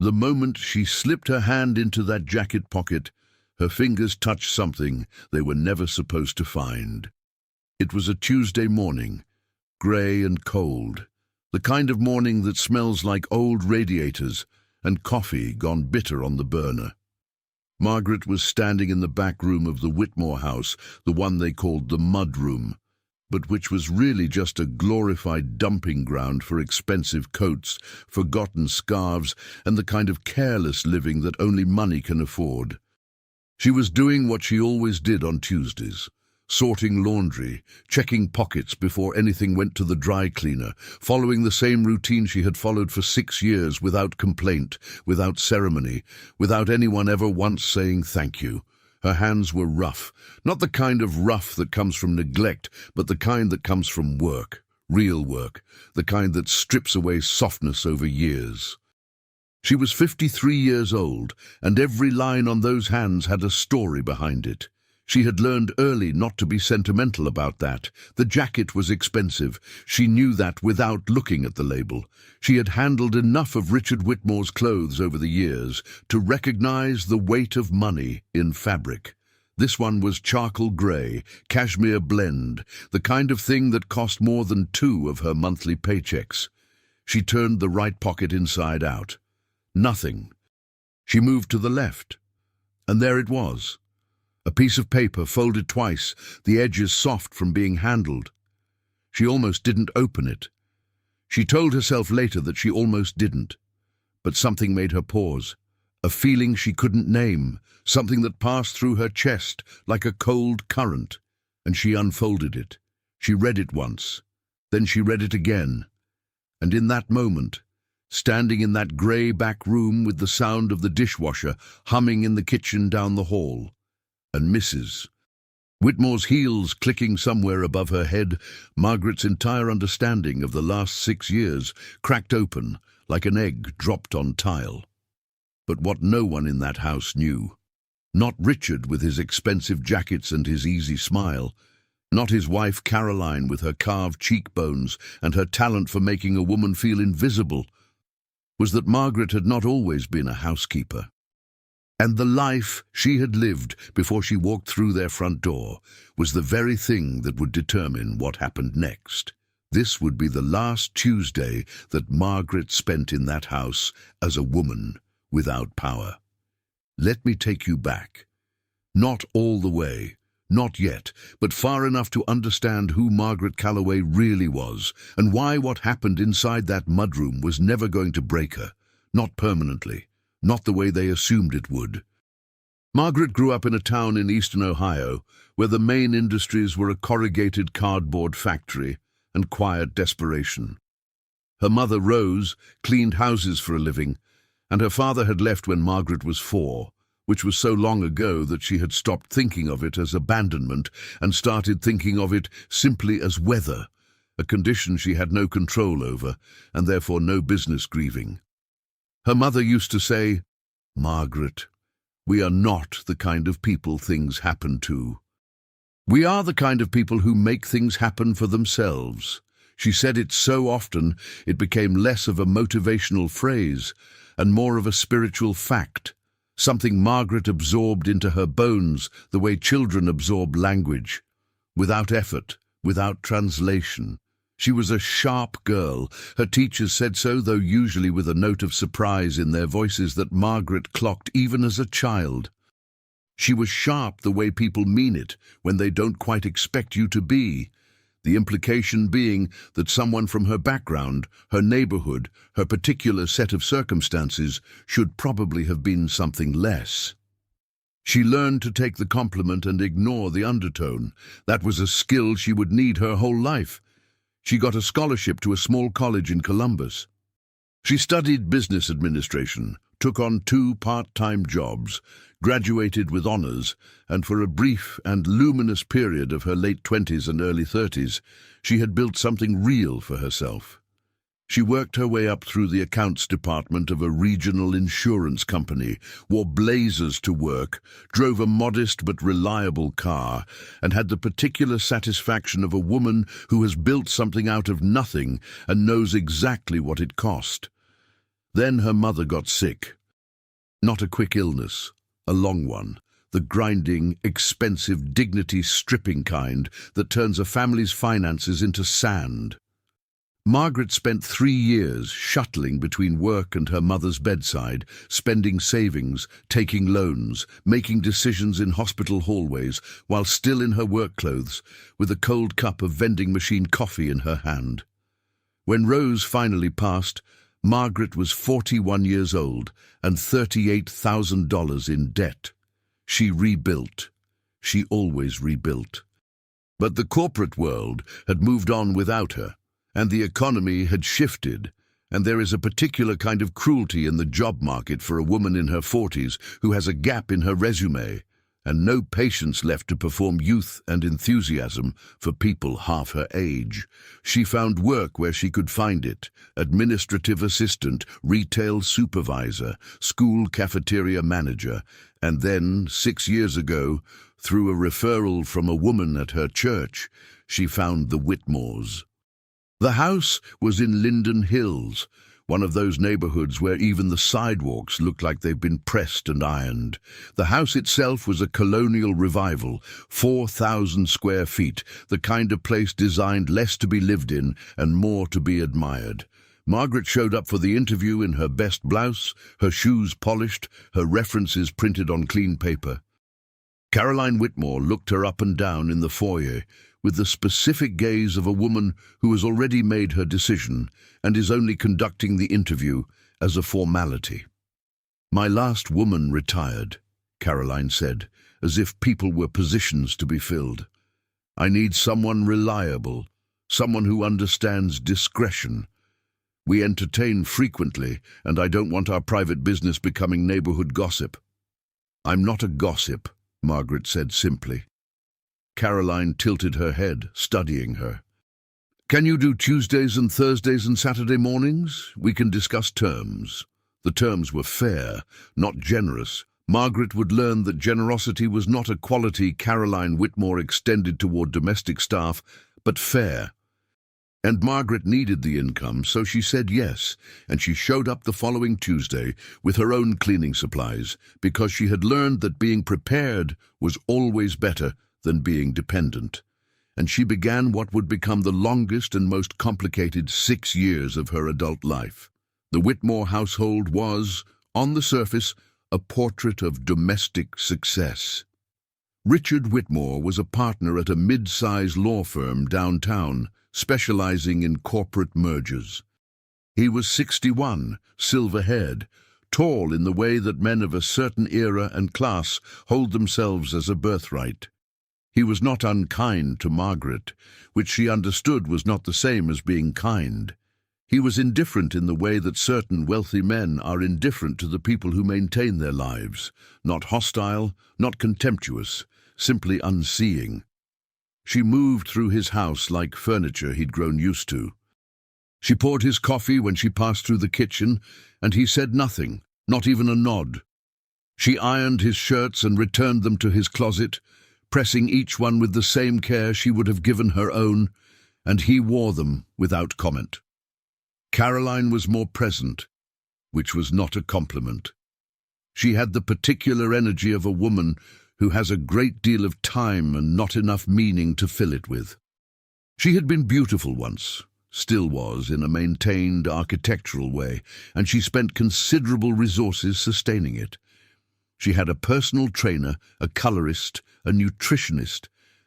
The moment she slipped her hand into that jacket pocket, her fingers touched something they were never supposed to find. It was a Tuesday morning, grey and cold, the kind of morning that smells like old radiators and coffee gone bitter on the burner. Margaret was standing in the back room of the Whitmore house, the one they called the mud room, but which was really just a glorified dumping ground for expensive coats, forgotten scarves, and the kind of careless living that only money can afford. She was doing what she always did on Tuesdays, sorting laundry, checking pockets before anything went to the dry cleaner, following the same routine she had followed for 6 years without complaint, without ceremony, without anyone ever once saying thank you. Her hands were rough, not the kind of rough that comes from neglect, but the kind that comes from work, real work, the kind that strips away softness over years. She was 53 years old, and every line on those hands had a story behind it. She had learned early not to be sentimental about that. The jacket was expensive. She knew that without looking at the label. She had handled enough of Richard Whitmore's clothes over the years to recognize the weight of money in fabric. This one was charcoal grey, cashmere blend, the kind of thing that cost more than 2 of her monthly paychecks. She turned the right pocket inside out. Nothing. She moved to the left, and there it was. A piece of paper folded twice, the edges soft from being handled. She almost didn't open it. She told herself later that she almost didn't. But something made her pause. A feeling she couldn't name, something that passed through her chest like a cold current. And she unfolded it. She read it once. Then she read it again. And in that moment, standing in that grey back room with the sound of the dishwasher humming in the kitchen down the hall, and Mrs. Whitmore's heels clicking somewhere above her head, Margaret's entire understanding of the last 6 years cracked open like an egg dropped on tile. But what no one in that house knew, not Richard with his expensive jackets and his easy smile, not his wife Caroline with her carved cheekbones and her talent for making a woman feel invisible, was that Margaret had not always been a housekeeper. And the life she had lived before she walked through their front door was the very thing that would determine what happened next. This would be the last Tuesday that Margaret spent in that house as a woman without power. Let me take you back. Not all the way, not yet, but far enough to understand who Margaret Calloway really was and why what happened inside that mudroom was never going to break her, not permanently. Not the way they assumed it would. Margaret grew up in a town in eastern Ohio where the main industries were a corrugated cardboard factory and quiet desperation. Her mother, Rose, cleaned houses for a living, and her father had left when Margaret was 4, which was so long ago that she had stopped thinking of it as abandonment and started thinking of it simply as weather, a condition she had no control over and therefore no business grieving. Her mother used to say, "Margaret, we are not the kind of people things happen to. We are the kind of people who make things happen for themselves." She said it so often it became less of a motivational phrase and more of a spiritual fact, something Margaret absorbed into her bones the way children absorb language, without effort, without translation. She was a sharp girl. Her teachers said so, though usually with a note of surprise in their voices that Margaret clocked even as a child. She was sharp the way people mean it when they don't quite expect you to be, the implication being that someone from her background, her neighborhood, her particular set of circumstances should probably have been something less. She learned to take the compliment and ignore the undertone. That was a skill she would need her whole life. She got a scholarship to a small college in Columbus. She studied business administration, took on 2 part-time jobs, graduated with honors, and for a brief and luminous period of her late 20s and early 30s, she had built something real for herself. She worked her way up through the accounts department of a regional insurance company, wore blazers to work, drove a modest but reliable car, and had the particular satisfaction of a woman who has built something out of nothing and knows exactly what it cost. Then her mother got sick. Not a quick illness, a long one, the grinding, expensive, dignity-stripping kind that turns a family's finances into sand. Margaret spent 3 years shuttling between work and her mother's bedside, spending savings, taking loans, making decisions in hospital hallways, while still in her work clothes, with a cold cup of vending machine coffee in her hand. When Rose finally passed, Margaret was 41 years old and $38,000 in debt. She rebuilt. She always rebuilt. But the corporate world had moved on without her, and the economy had shifted, and there is a particular kind of cruelty in the job market for a woman in her 40s who has a gap in her resume, and no patience left to perform youth and enthusiasm for people half her age. She found work where she could find it: administrative assistant, retail supervisor, school cafeteria manager, and then, 6 years ago, through a referral from a woman at her church, she found the Whitmores. The house was in Linden Hills, one of those neighborhoods where even the sidewalks look like they've been pressed and ironed. The house itself was a colonial revival, 4,000 square feet, the kind of place designed less to be lived in and more to be admired. Margaret showed up for the interview in her best blouse, her shoes polished, her references printed on clean paper. Caroline Whitmore looked her up and down in the foyer, with the specific gaze of a woman who has already made her decision and is only conducting the interview as a formality. "My last woman retired," Caroline said, as if people were positions to be filled. "I need someone reliable, someone who understands discretion. We entertain frequently, and I don't want our private business becoming neighborhood gossip." "I'm not a gossip," Margaret said simply. Caroline tilted her head, studying her. "Can you do Tuesdays and Thursdays and Saturday mornings? We can discuss terms." The terms were fair, not generous. Margaret would learn that generosity was not a quality Caroline Whitmore extended toward domestic staff, but fair. And Margaret needed the income, so she said yes, and she showed up the following Tuesday with her own cleaning supplies, because she had learned that being prepared was always better than being dependent. And she began what would become the longest and most complicated 6 years of her adult life. The Whitmore household was, on the surface, a portrait of domestic success. Richard Whitmore was a partner at a mid-size law firm downtown, specializing in corporate mergers. He was 61, silver-haired, tall in the way that men of a certain era and class hold themselves as a birthright. He was not unkind to Margaret, which she understood was not the same as being kind. He was indifferent in the way that certain wealthy men are indifferent to the people who maintain their lives, not hostile, not contemptuous, simply unseeing. She moved through his house like furniture he'd grown used to. She poured his coffee when she passed through the kitchen, and he said nothing, not even a nod. She ironed his shirts and returned them to his closet, pressing each one with the same care she would have given her own, and he wore them without comment. Caroline was more present, which was not a compliment. She had the particular energy of a woman who has a great deal of time and not enough meaning to fill it with. She had been beautiful once, still was in a maintained architectural way, and she spent considerable resources sustaining it. She had a personal trainer, a colorist, a nutritionist,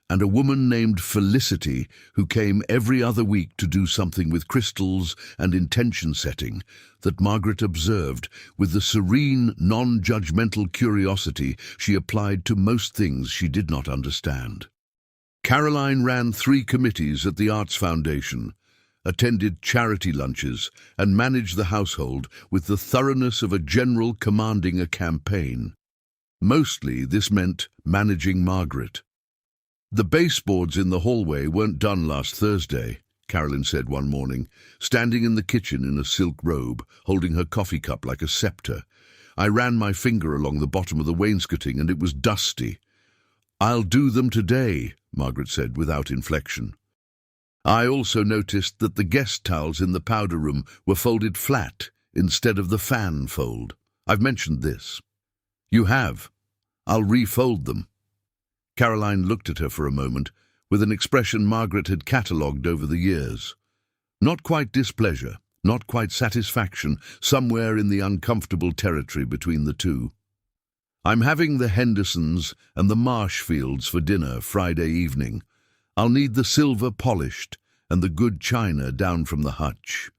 and a woman named Felicity who came every other week to do something with crystals and intention setting that Margaret observed with the serene, non-judgmental curiosity she applied to most things she did not understand. Caroline ran 3 committees at the Arts Foundation, attended charity lunches, and managed the household with the thoroughness of a general commanding a campaign. Mostly this meant managing Margaret. "The baseboards in the hallway weren't done last Thursday," Carolyn said one morning, standing in the kitchen in a silk robe, holding her coffee cup like a scepter. "I ran my finger along the bottom of the wainscoting and it was dusty." "I'll do them today," Margaret said without inflection. "I also noticed that the guest towels in the powder room were folded flat instead of the fan fold. I've mentioned this. You have. I'll refold them. Caroline looked at her for a moment, with an expression Margaret had catalogued over the years. Not quite displeasure, not quite satisfaction, somewhere in the uncomfortable territory between the two. I'm having the Hendersons and the Marshfields for dinner Friday evening. I'll need the silver polished and the good china down from the hutch.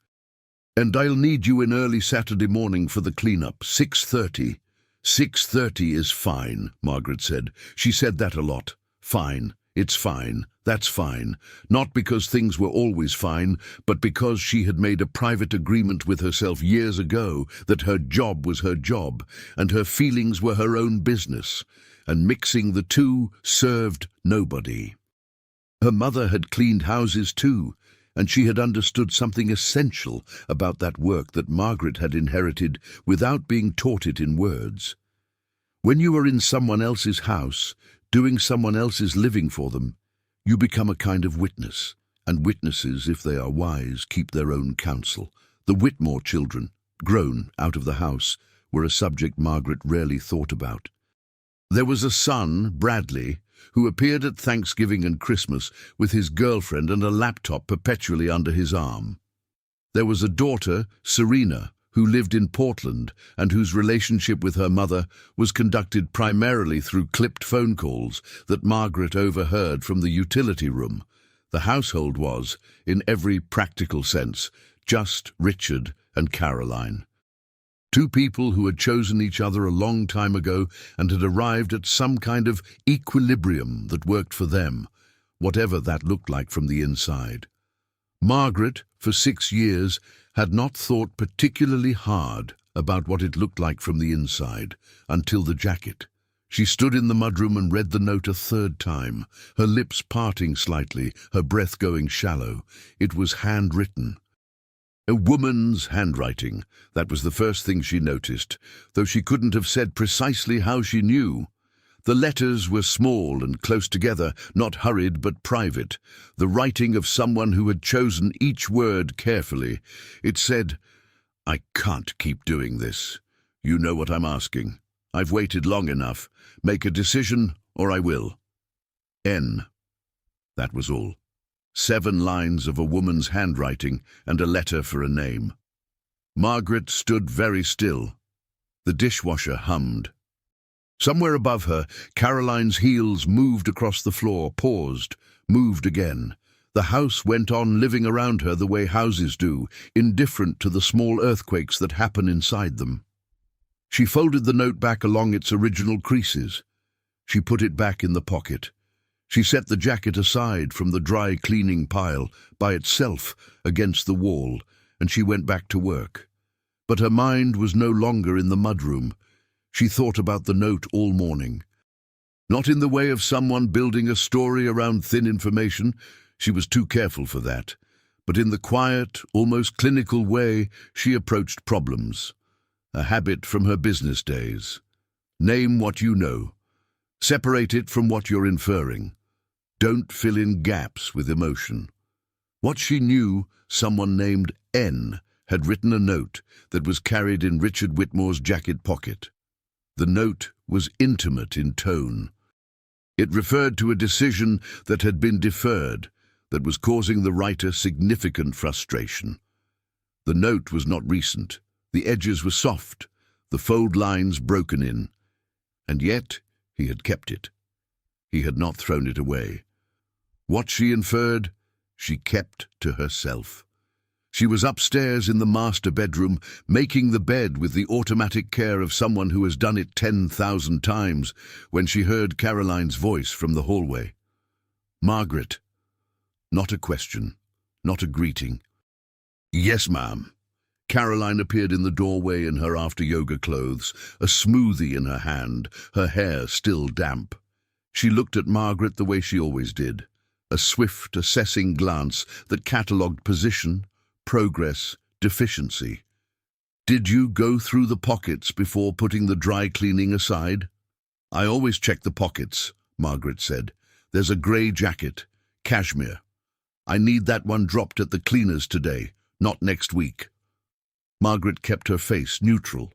And I'll need you in early Saturday morning for the clean-up, 6:30. 6:30 is fine, Margaret said. She said that a lot. Fine. It's fine. That's fine. Not because things were always fine, but because she had made a private agreement with herself years ago that her job was her job, and her feelings were her own business, and mixing the two served nobody. Her mother had cleaned houses too, and she had understood something essential about that work that Margaret had inherited without being taught it in words. When you are in someone else's house, doing someone else's living for them, you become a kind of witness, and witnesses, if they are wise, keep their own counsel. The Whitmore children, grown out of the house, were a subject Margaret rarely thought about. There was a son, Bradley, who appeared at Thanksgiving and Christmas with his girlfriend and a laptop perpetually under his arm. There was a daughter, Serena, who lived in Portland and whose relationship with her mother was conducted primarily through clipped phone calls that Margaret overheard from the utility room. The household was, in every practical sense, just Richard and Caroline. Two people who had chosen each other a long time ago and had arrived at some kind of equilibrium that worked for them, whatever that looked like from the inside. Margaret, for 6 years, had not thought particularly hard about what it looked like from the inside, until the jacket. She stood in the mudroom and read the note a third time, her lips parting slightly, her breath going shallow. It was handwritten. A woman's handwriting. That was the first thing she noticed, though she couldn't have said precisely how she knew. The letters were small and close together, not hurried but private, the writing of someone who had chosen each word carefully. It said, "I can't keep doing this. You know what I'm asking. I've waited long enough. Make a decision, or I will. N." That was all. 7 lines of a woman's handwriting and a letter for a name. Margaret stood very still. The dishwasher hummed. Somewhere above her, Caroline's heels moved across the floor, paused, moved again. The house went on living around her the way houses do, indifferent to the small earthquakes that happen inside them. She folded the note back along its original creases. She put it back in the pocket. She set the jacket aside from the dry cleaning pile by itself against the wall, and she went back to work. But her mind was no longer in the mudroom. She thought about the note all morning. Not in the way of someone building a story around thin information, she was too careful for that, but in the quiet, almost clinical way she approached problems, a habit from her business days. Name what you know. Separate it from what you're inferring. Don't fill in gaps with emotion. What she knew, someone named N had written a note that was carried in Richard Whitmore's jacket pocket. The note was intimate in tone. It referred to a decision that had been deferred, that was causing the writer significant frustration. The note was not recent. The edges were soft, the fold lines broken in. And yet he had kept it. He had not thrown it away. What she inferred, she kept to herself. She was upstairs in the master bedroom, making the bed with the automatic care of someone who has done it 10,000 times, when she heard Caroline's voice from the hallway. "Margaret." Not a question, not a greeting. "Yes, ma'am." Caroline appeared in the doorway in her after-yoga clothes, a smoothie in her hand, her hair still damp. She looked at Margaret the way she always did, a swift, assessing glance that catalogued position, progress, deficiency. "Did you go through the pockets before putting the dry cleaning aside?" "I always check the pockets," Margaret said. "There's a grey jacket, cashmere. I need that one dropped at the cleaners today, not next week." Margaret kept her face neutral.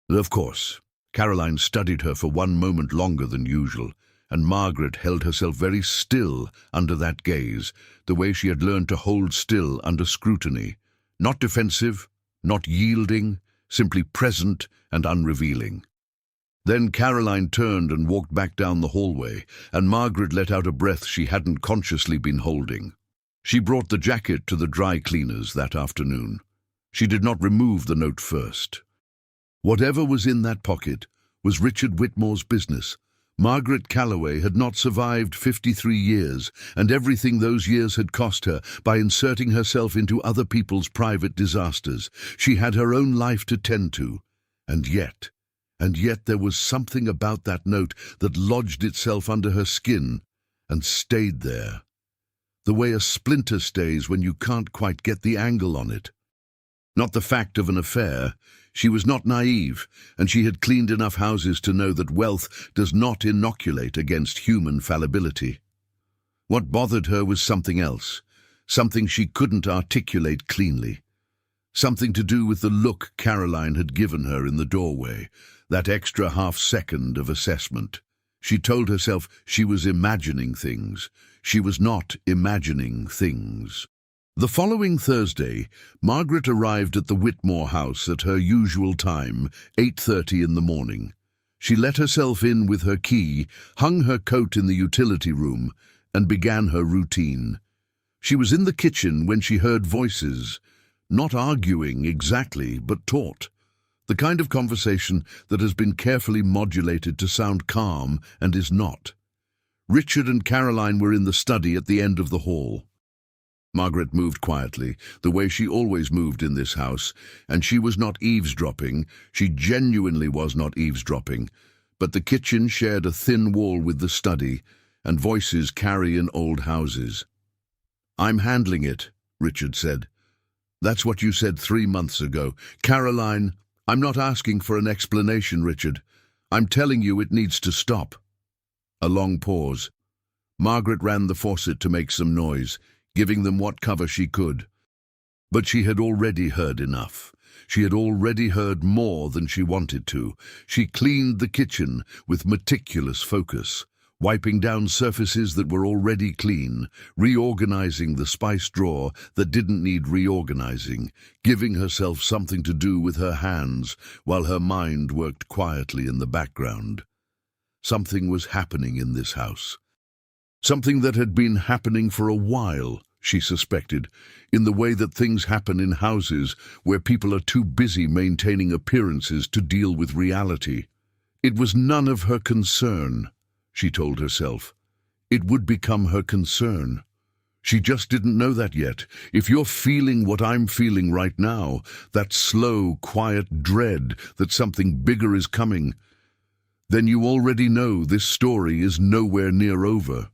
Of course, Caroline studied her for one moment longer than usual, and Margaret held herself very still under that gaze, the way she had learned to hold still under scrutiny. Not defensive, not yielding, simply present and unrevealing. Then Caroline turned and walked back down the hallway, and Margaret let out a breath she hadn't consciously been holding. She brought the jacket to the dry cleaners that afternoon. She did not remove the note first. Whatever was in that pocket was Richard Whitmore's business. Margaret Calloway had not survived 53 years, and everything those years had cost her by inserting herself into other people's private disasters. She had her own life to tend to. And yet there was something about that note that lodged itself under her skin and stayed there. The way a splinter stays when you can't quite get the angle on it. Not the fact of an affair. She was not naive, and she had cleaned enough houses to know that wealth does not inoculate against human fallibility. What bothered her was something else, something she couldn't articulate cleanly. Something to do with the look Caroline had given her in the doorway, that extra half-second of assessment. She told herself she was imagining things. She was not imagining things. The following Thursday, Margaret arrived at the Whitmore house at her usual time, 8:30 in the morning. She let herself in with her key, hung her coat in the utility room, and began her routine. She was in the kitchen when she heard voices, not arguing exactly, but taut. The kind of conversation that has been carefully modulated to sound calm and is not. Richard and Caroline were in the study at the end of the hall. Margaret moved quietly, the way she always moved in this house, and she was not eavesdropping. She genuinely was not eavesdropping. But the kitchen shared a thin wall with the study, and voices carry in old houses. "I'm handling it," Richard said. "That's what you said 3 months ago. Caroline, I'm not asking for an explanation, Richard. I'm telling you it needs to stop." A long pause. Margaret ran the faucet to make some noise, giving them what cover she could. But she had already heard enough. She had already heard more than she wanted to. She cleaned the kitchen with meticulous focus, wiping down surfaces that were already clean, reorganizing the spice drawer that didn't need reorganizing, giving herself something to do with her hands while her mind worked quietly in the background. Something was happening in this house. Something that had been happening for a while, she suspected, in the way that things happen in houses where people are too busy maintaining appearances to deal with reality. It was none of her concern, she told herself. It would become her concern. She just didn't know that yet. If you're feeling what I'm feeling right now, that slow, quiet dread that something bigger is coming, then you already know this story is nowhere near over.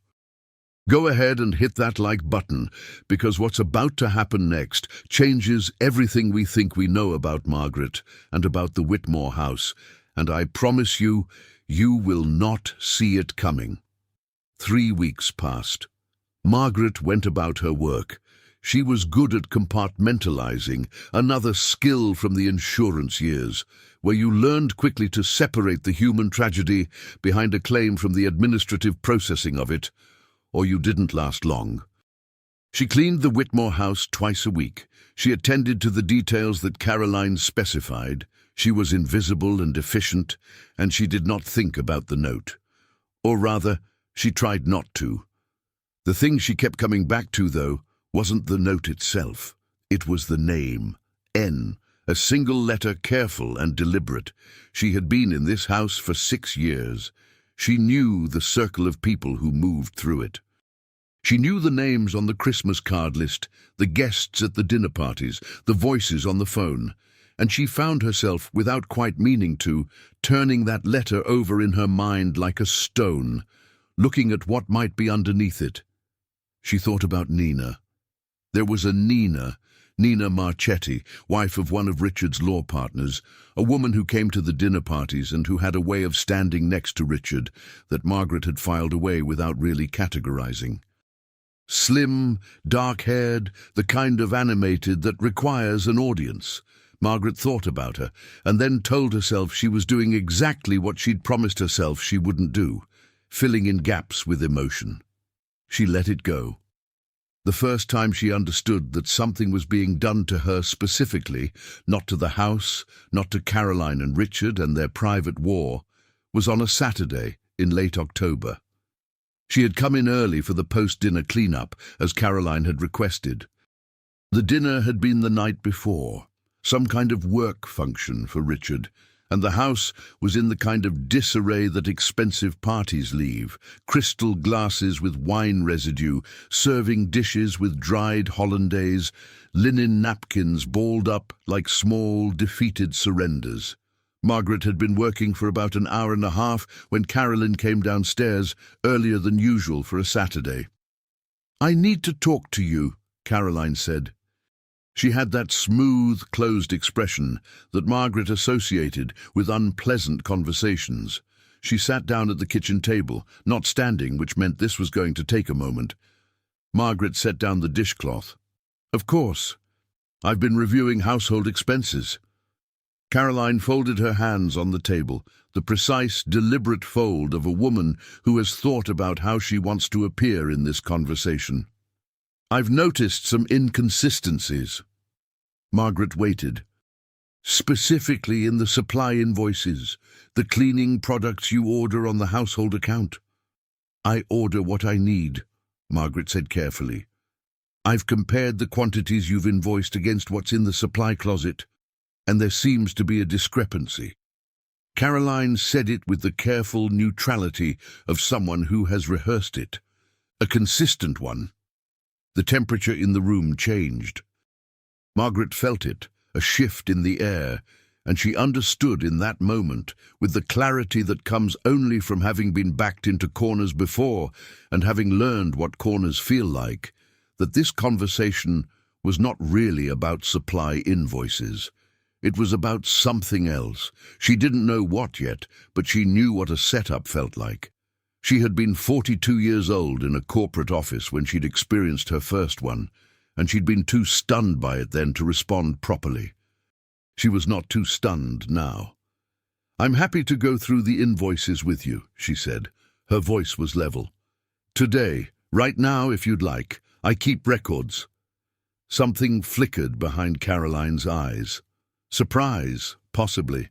Go ahead and hit that like button, because what's about to happen next changes everything we think we know about Margaret and about the Whitmore house, and I promise you, you will not see it coming. 3 weeks passed. Margaret went about her work. She was good at compartmentalizing, another skill from the insurance years, where you learned quickly to separate the human tragedy behind a claim from the administrative processing of it, or you didn't last long. She cleaned the Whitmore house twice a week. She attended to the details that Caroline specified. She was invisible and efficient, and she did not think about the note. Or rather, she tried not to. The thing she kept coming back to, though, wasn't the note itself. It was the name, N, a single letter, careful and deliberate. She had been in this house for 6 years. She knew the circle of people who moved through it. She knew the names on the Christmas card list, the guests at the dinner parties, the voices on the phone, and she found herself, without quite meaning to, turning that letter over in her mind like a stone, looking at what might be underneath it. She thought about Nina. There was a Nina Marchetti, wife of one of Richard's law partners, a woman who came to the dinner parties and who had a way of standing next to Richard that Margaret had filed away without really categorizing. Slim, dark-haired, the kind of animated that requires an audience, Margaret thought about her, and then told herself she was doing exactly what she'd promised herself she wouldn't do, filling in gaps with emotion. She let it go. The first time she understood that something was being done to her specifically, not to the house, not to Caroline and Richard and their private war, was on a Saturday in late October. She had come in early for the post-dinner clean-up, as Caroline had requested. The dinner had been the night before, some kind of work function for Richard, and the house was in the kind of disarray that expensive parties leave, crystal glasses with wine residue, serving dishes with dried hollandaise, linen napkins balled up like small, defeated surrenders. Margaret had been working for about an hour and a half when Caroline came downstairs earlier than usual for a Saturday. "I need to talk to you," Caroline said. She had that smooth, closed expression that Margaret associated with unpleasant conversations. She sat down at the kitchen table, not standing, which meant this was going to take a moment. Margaret set down the dishcloth. "Of course. I've been reviewing household expenses." Caroline folded her hands on the table, the precise, deliberate fold of a woman who has thought about how she wants to appear in this conversation. "I've noticed some inconsistencies." Margaret waited. "Specifically in the supply invoices, the cleaning products you order on the household account." "I order what I need," Margaret said carefully. "I've compared the quantities you've invoiced against what's in the supply closet, and there seems to be a discrepancy." Caroline said it with the careful neutrality of someone who has rehearsed it. A consistent one. The temperature in the room changed. Margaret felt it, a shift in the air, and she understood in that moment, with the clarity that comes only from having been backed into corners before and having learned what corners feel like, that this conversation was not really about supply invoices. It was about something else. She didn't know what yet, but she knew what a setup felt like. She had been 42 years old in a corporate office when she'd experienced her first one, and she'd been too stunned by it then to respond properly. She was not too stunned now. "I'm happy to go through the invoices with you," she said. Her voice was level. "Today, right now if you'd like. I keep records." Something flickered behind Caroline's eyes. Surprise, possibly.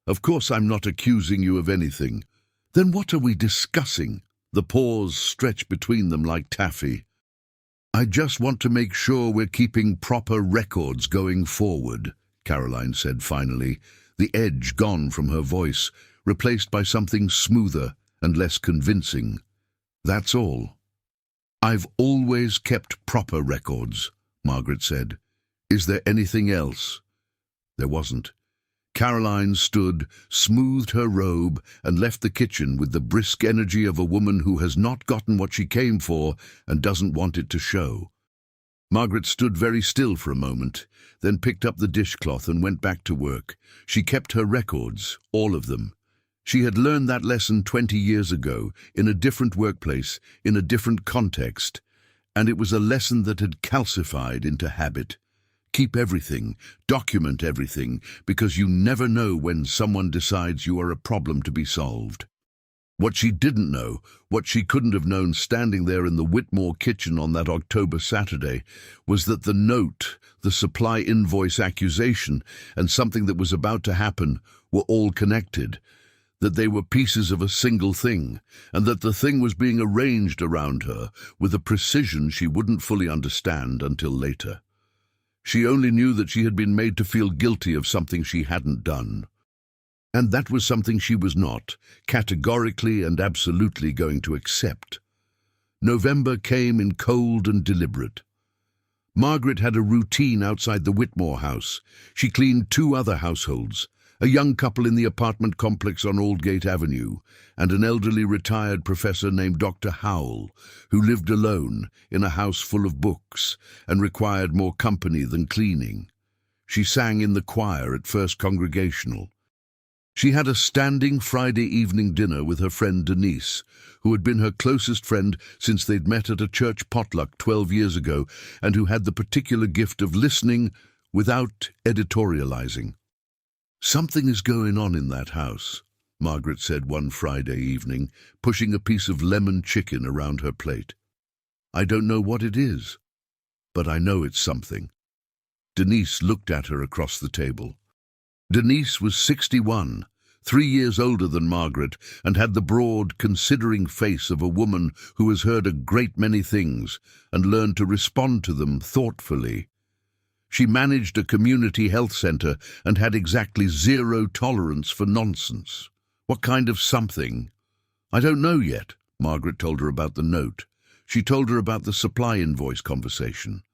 "Of course I'm not accusing you of anything." "Then what are we discussing?" The pause stretched between them like taffy. "I just want to make sure we're keeping proper records going forward," Caroline said finally, the edge gone from her voice, replaced by something smoother and less convincing. "That's all." "I've always kept proper records," Margaret said. "Is there anything else?" There wasn't. Caroline stood, smoothed her robe, and left the kitchen with the brisk energy of a woman who has not gotten what she came for and doesn't want it to show. Margaret stood very still for a moment, then picked up the dishcloth and went back to work. She kept her records, all of them. She had learned that lesson 20 years ago, in a different workplace, in a different context, and it was a lesson that had calcified into habit. Keep everything, document everything, because you never know when someone decides you are a problem to be solved. What she didn't know, what she couldn't have known standing there in the Whitmore kitchen on that October Saturday, was that the note, the supply invoice accusation, and something that was about to happen were all connected, that they were pieces of a single thing, and that the thing was being arranged around her with a precision she wouldn't fully understand until later. She only knew that she had been made to feel guilty of something she hadn't done. And that was something she was not, categorically and absolutely going to accept. November came in cold and deliberate. Margaret had a routine outside the Whitmore house. She cleaned 2 other households, a young couple in the apartment complex on Aldgate Avenue, and an elderly retired professor named Dr. Howell, who lived alone in a house full of books and required more company than cleaning. She sang in the choir at First Congregational. She had a standing Friday evening dinner with her friend Denise, who had been her closest friend since they'd met at a church potluck 12 years ago, and who had the particular gift of listening without editorializing. "Something is going on in that house," Margaret said one Friday evening, pushing a piece of lemon chicken around her plate. "I don't know what it is, but I know it's something." Denise looked at her across the table. Denise was 61, 3 years older than Margaret, and had the broad, considering face of a woman who has heard a great many things and learned to respond to them thoughtfully. She managed a community health centre and had exactly zero tolerance for nonsense. "What kind of something?" "I don't know yet." Margaret told her about the note. She told her about the supply invoice conversation.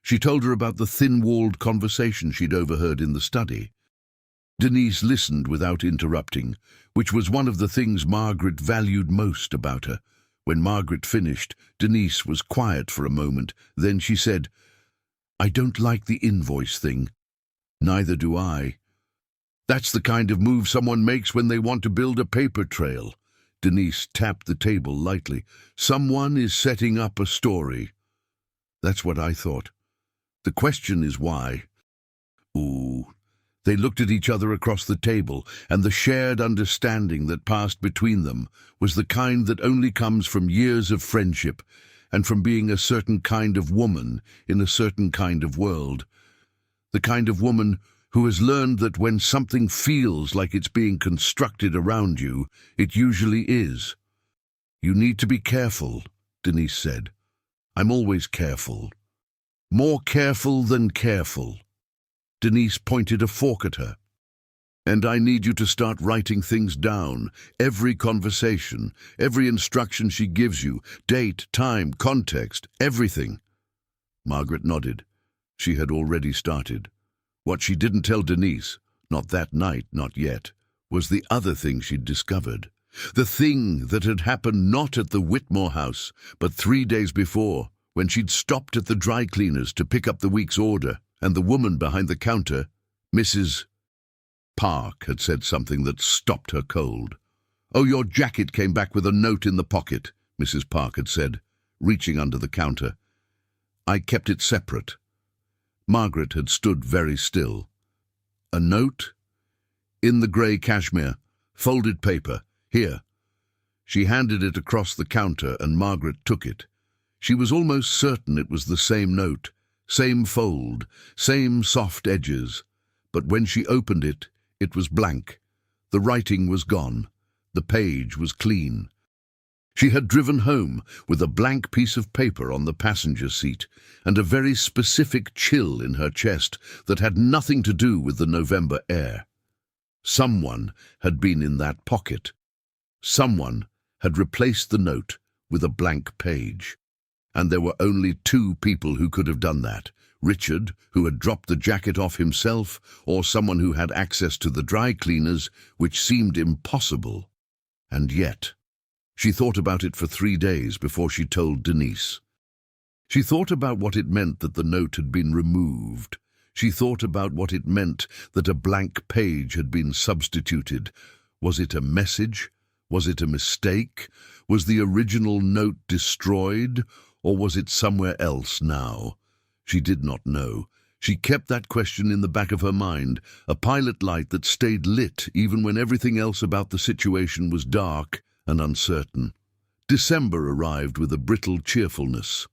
She told her about the thin-walled conversation she'd overheard in the study. Denise listened without interrupting, which was one of the things Margaret valued most about her. When Margaret finished, Denise was quiet for a moment. Then she said, "I don't like the invoice thing." "Neither do I." "That's the kind of move someone makes when they want to build a paper trail." Denise tapped the table lightly. "Someone is setting up a story." "That's what I thought. The question is why." Ooh. They looked at each other across the table, and the shared understanding that passed between them was the kind that only comes from years of friendship and from being a certain kind of woman in a certain kind of world. The kind of woman who has learned that when something feels like it's being constructed around you, it usually is. "You need to be careful," Denise said. "I'm always careful. More careful than careful." Denise pointed a fork at her. "And I need you to start writing things down. Every conversation, every instruction she gives you, date, time, context, everything." Margaret nodded. She had already started. What she didn't tell Denise, not that night, not yet, was the other thing she'd discovered. The thing that had happened not at the Whitmore house, but 3 days before, when she'd stopped at the dry cleaners to pick up the week's order, and the woman behind the counter, Mrs. Park, had said something that stopped her cold. "Oh, your jacket came back with a note in the pocket," Mrs. Park had said, reaching under the counter. "I kept it separate." Margaret had stood very still. "A note?" "In the grey cashmere, folded paper. Here." She handed it across the counter, and Margaret took it. She was almost certain it was the same note, same fold, same soft edges. But when she opened it, it was blank. The writing was gone. The page was clean. She had driven home with a blank piece of paper on the passenger seat and a very specific chill in her chest that had nothing to do with the November air. Someone had been in that pocket. Someone had replaced the note with a blank page. And there were only 2 people who could have done that: Richard, who had dropped the jacket off himself, or someone who had access to the dry cleaners, which seemed impossible. And yet, she thought about it for 3 days before she told Denise. She thought about what it meant that the note had been removed. She thought about what it meant that a blank page had been substituted. Was it a message? Was it a mistake? Was the original note destroyed? Or was it somewhere else now? She did not know. She kept that question in the back of her mind, a pilot light that stayed lit even when everything else about the situation was dark and uncertain. December arrived with a brittle cheerfulness.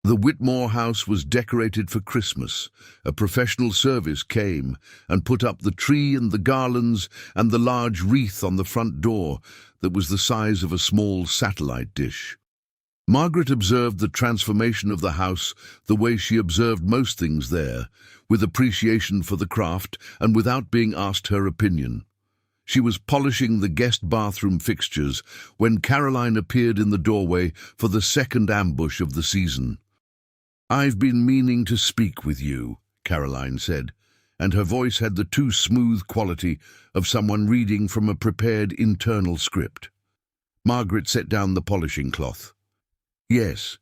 The Whitmore house was decorated for Christmas. A professional service came and put up the tree and the garlands and the large wreath on the front door that was the size of a small satellite dish. Margaret observed the transformation of the house the way she observed most things there, with appreciation for the craft and without being asked her opinion. She was polishing the guest bathroom fixtures when Caroline appeared in the doorway for the second ambush of the season. "I've been meaning to speak with you," Caroline said, and her voice had the too smooth quality of someone reading from a prepared internal script. Margaret set down the polishing cloth. "Yes.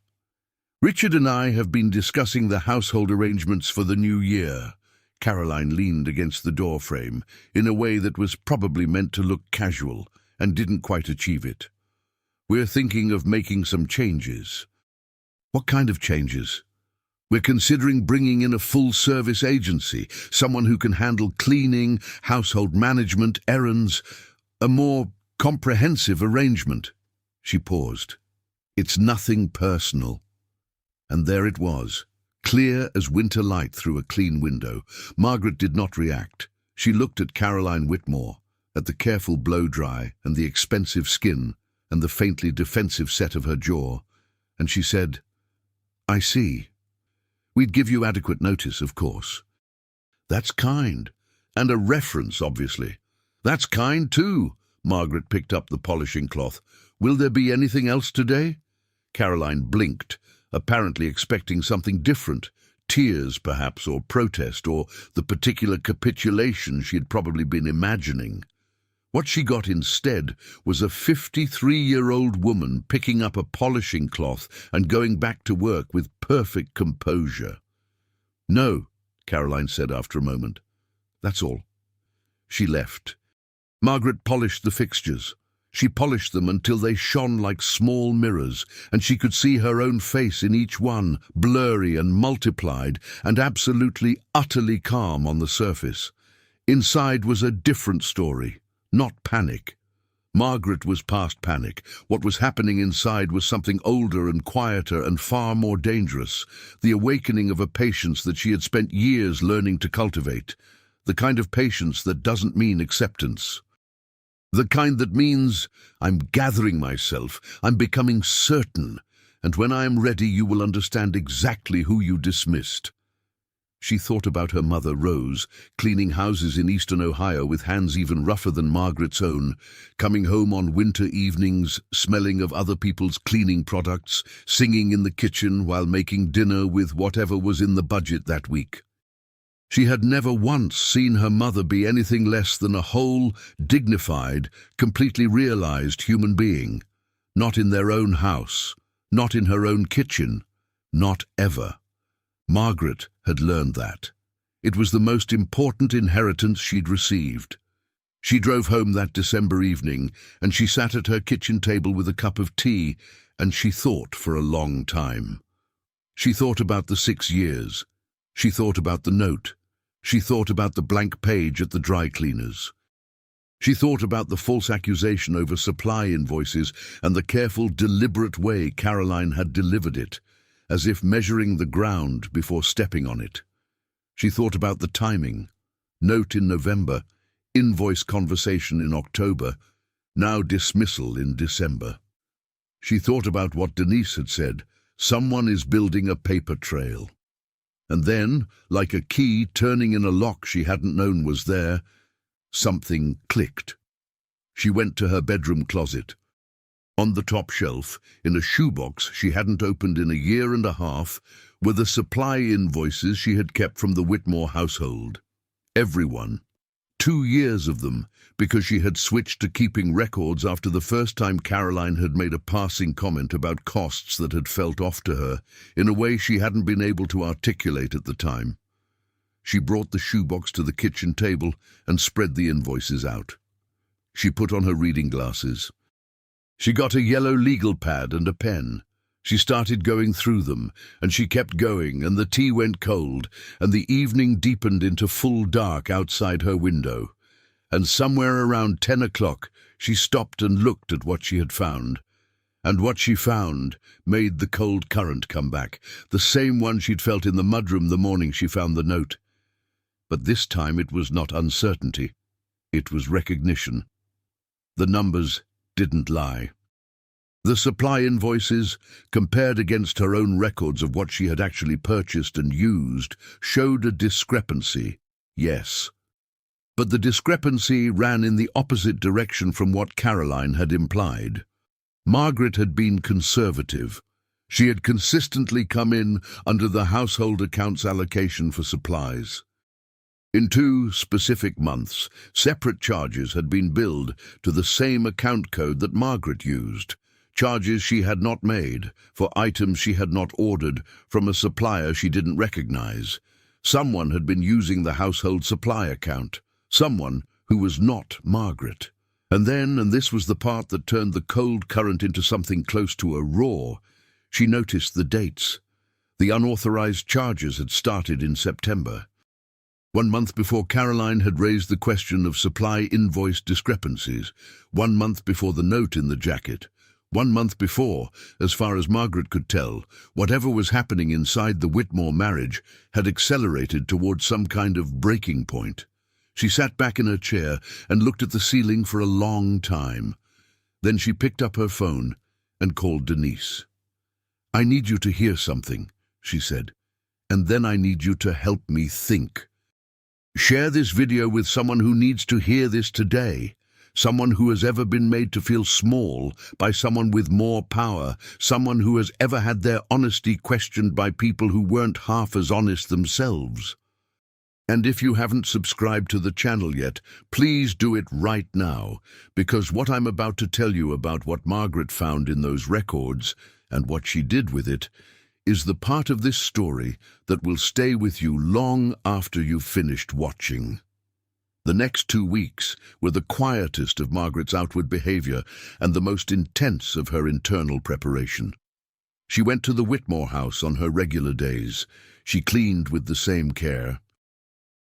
Richard and I have been discussing the household arrangements for the new year." Caroline leaned against the door frame in a way that was probably meant to look casual and didn't quite achieve it. "We're thinking of making some changes." "What kind of changes?" We're considering bringing in a full-service agency, someone who can handle cleaning, household management, errands, a more comprehensive arrangement." She paused. "It's nothing personal." And there it was, clear as winter light through a clean window. Margaret did not react. She looked at Caroline Whitmore, at the careful blow-dry and the expensive skin and the faintly defensive set of her jaw, and she said, "I see. We'd give you adequate notice, of course." "That's kind. And a reference, obviously." "That's kind, too." Margaret picked up the polishing cloth. "Will there be anything else today?" Caroline blinked, apparently expecting something different. Tears, perhaps, or protest, or the particular capitulation she had probably been imagining. What she got instead was a 53-year-old woman picking up a polishing cloth and going back to work with perfect composure. "No," Caroline said after a moment. "That's all." She left. Margaret polished the fixtures. She polished them until they shone like small mirrors, and she could see her own face in each one, blurry and multiplied, and absolutely, utterly calm on the surface. Inside was a different story, not panic. Margaret was past panic. What was happening inside was something older and quieter and far more dangerous, the awakening of a patience that she had spent years learning to cultivate, the kind of patience that doesn't mean acceptance. The kind that means, "I'm gathering myself, I'm becoming certain, and when I am ready you will understand exactly who you dismissed." She thought about her mother, Rose, cleaning houses in eastern Ohio with hands even rougher than Margaret's own, coming home on winter evenings, smelling of other people's cleaning products, singing in the kitchen while making dinner with whatever was in the budget that week. She had never once seen her mother be anything less than a whole, dignified, completely realized human being. Not in their own house, not in her own kitchen, not ever. Margaret had learned that. It was the most important inheritance she'd received. She drove home that December evening, and she sat at her kitchen table with a cup of tea, and she thought for a long time. She thought about the 6 years. She thought about the note. She thought about the blank page at the dry cleaners. She thought about the false accusation over supply invoices and the careful, deliberate way Caroline had delivered it, as if measuring the ground before stepping on it. She thought about the timing. Note in November, invoice conversation in October, now dismissal in December. She thought about what Denise had said, "Someone is building a paper trail." And then, like a key turning in a lock she hadn't known was there, something clicked. She went to her bedroom closet. On the top shelf, in a shoebox she hadn't opened in a year and a half, were the supply invoices she had kept from the Whitmore household. Everyone. 2 years of them, because she had switched to keeping records after the first time Caroline had made a passing comment about costs that had felt off to her, in a way she hadn't been able to articulate at the time. She brought the shoebox to the kitchen table and spread the invoices out. She put on her reading glasses. She got a yellow legal pad and a pen. She started going through them, and she kept going, and the tea went cold, and the evening deepened into full dark outside her window. And somewhere around 10 o'clock she stopped and looked at what she had found. And what she found made the cold current come back, the same one she'd felt in the mudroom the morning she found the note. But this time it was not uncertainty. It was recognition. The numbers didn't lie. The supply invoices, compared against her own records of what she had actually purchased and used, showed a discrepancy, yes. But the discrepancy ran in the opposite direction from what Caroline had implied. Margaret had been conservative. She had consistently come in under the household accounts allocation for supplies. In 2 specific months, separate charges had been billed to the same account code that Margaret used. Charges she had not made, for items she had not ordered, from a supplier she didn't recognize. Someone had been using the household supply account. Someone who was not Margaret. And then, and this was the part that turned the cold current into something close to a roar, she noticed the dates. The unauthorized charges had started in September. 1 month before, Caroline had raised the question of supply invoice discrepancies. 1 month before, the note in the jacket. 1 month before, as far as Margaret could tell, whatever was happening inside the Whitmore marriage had accelerated towards some kind of breaking point. She sat back in her chair and looked at the ceiling for a long time. Then she picked up her phone and called Denise. "I need you to hear something," she said, "and then I need you to help me think. Share this video with someone who needs to hear this today. Someone who has ever been made to feel small by someone with more power. Someone who has ever had their honesty questioned by people who weren't half as honest themselves. And if you haven't subscribed to the channel yet, please do it right now, because what I'm about to tell you about what Margaret found in those records and what she did with it is the part of this story that will stay with you long after you've finished watching. The next 2 weeks were the quietest of Margaret's outward behavior and the most intense of her internal preparation. She went to the Whitmore house on her regular days. She cleaned with the same care.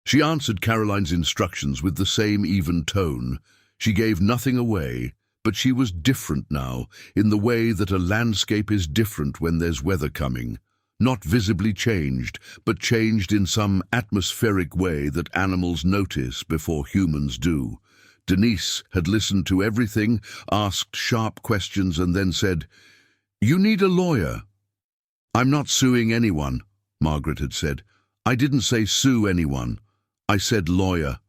She answered Caroline's instructions with the same even tone. She gave nothing away, but she was different now, in the way that a landscape is different when there's weather coming. Not visibly changed, but changed in some atmospheric way that animals notice before humans do. Denise had listened to everything, asked sharp questions, and then said, "You need a lawyer." "I'm not suing anyone," Margaret had said. "I didn't say sue anyone. I said lawyer.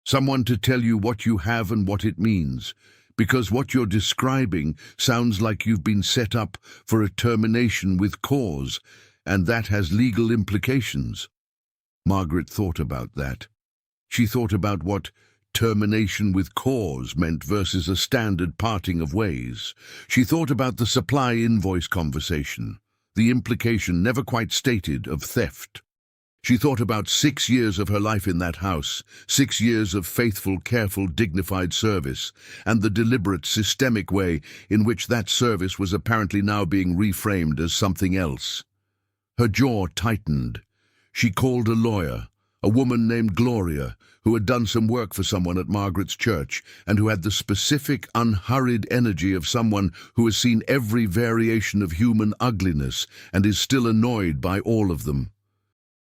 Someone to tell you what you have and what it means. Because what you're describing sounds like you've been set up for a termination with cause, and that has legal implications." Margaret thought about that. She thought about what termination with cause meant versus a standard parting of ways. She thought about the supply invoice conversation, the implication never quite stated of theft. She thought about 6 years of her life in that house, 6 years of faithful, careful, dignified service, and the deliberate, systemic way in which that service was apparently now being reframed as something else. Her jaw tightened. She called a lawyer, a woman named Gloria, who had done some work for someone at Margaret's church and who had the specific, unhurried energy of someone who has seen every variation of human ugliness and is still annoyed by all of them.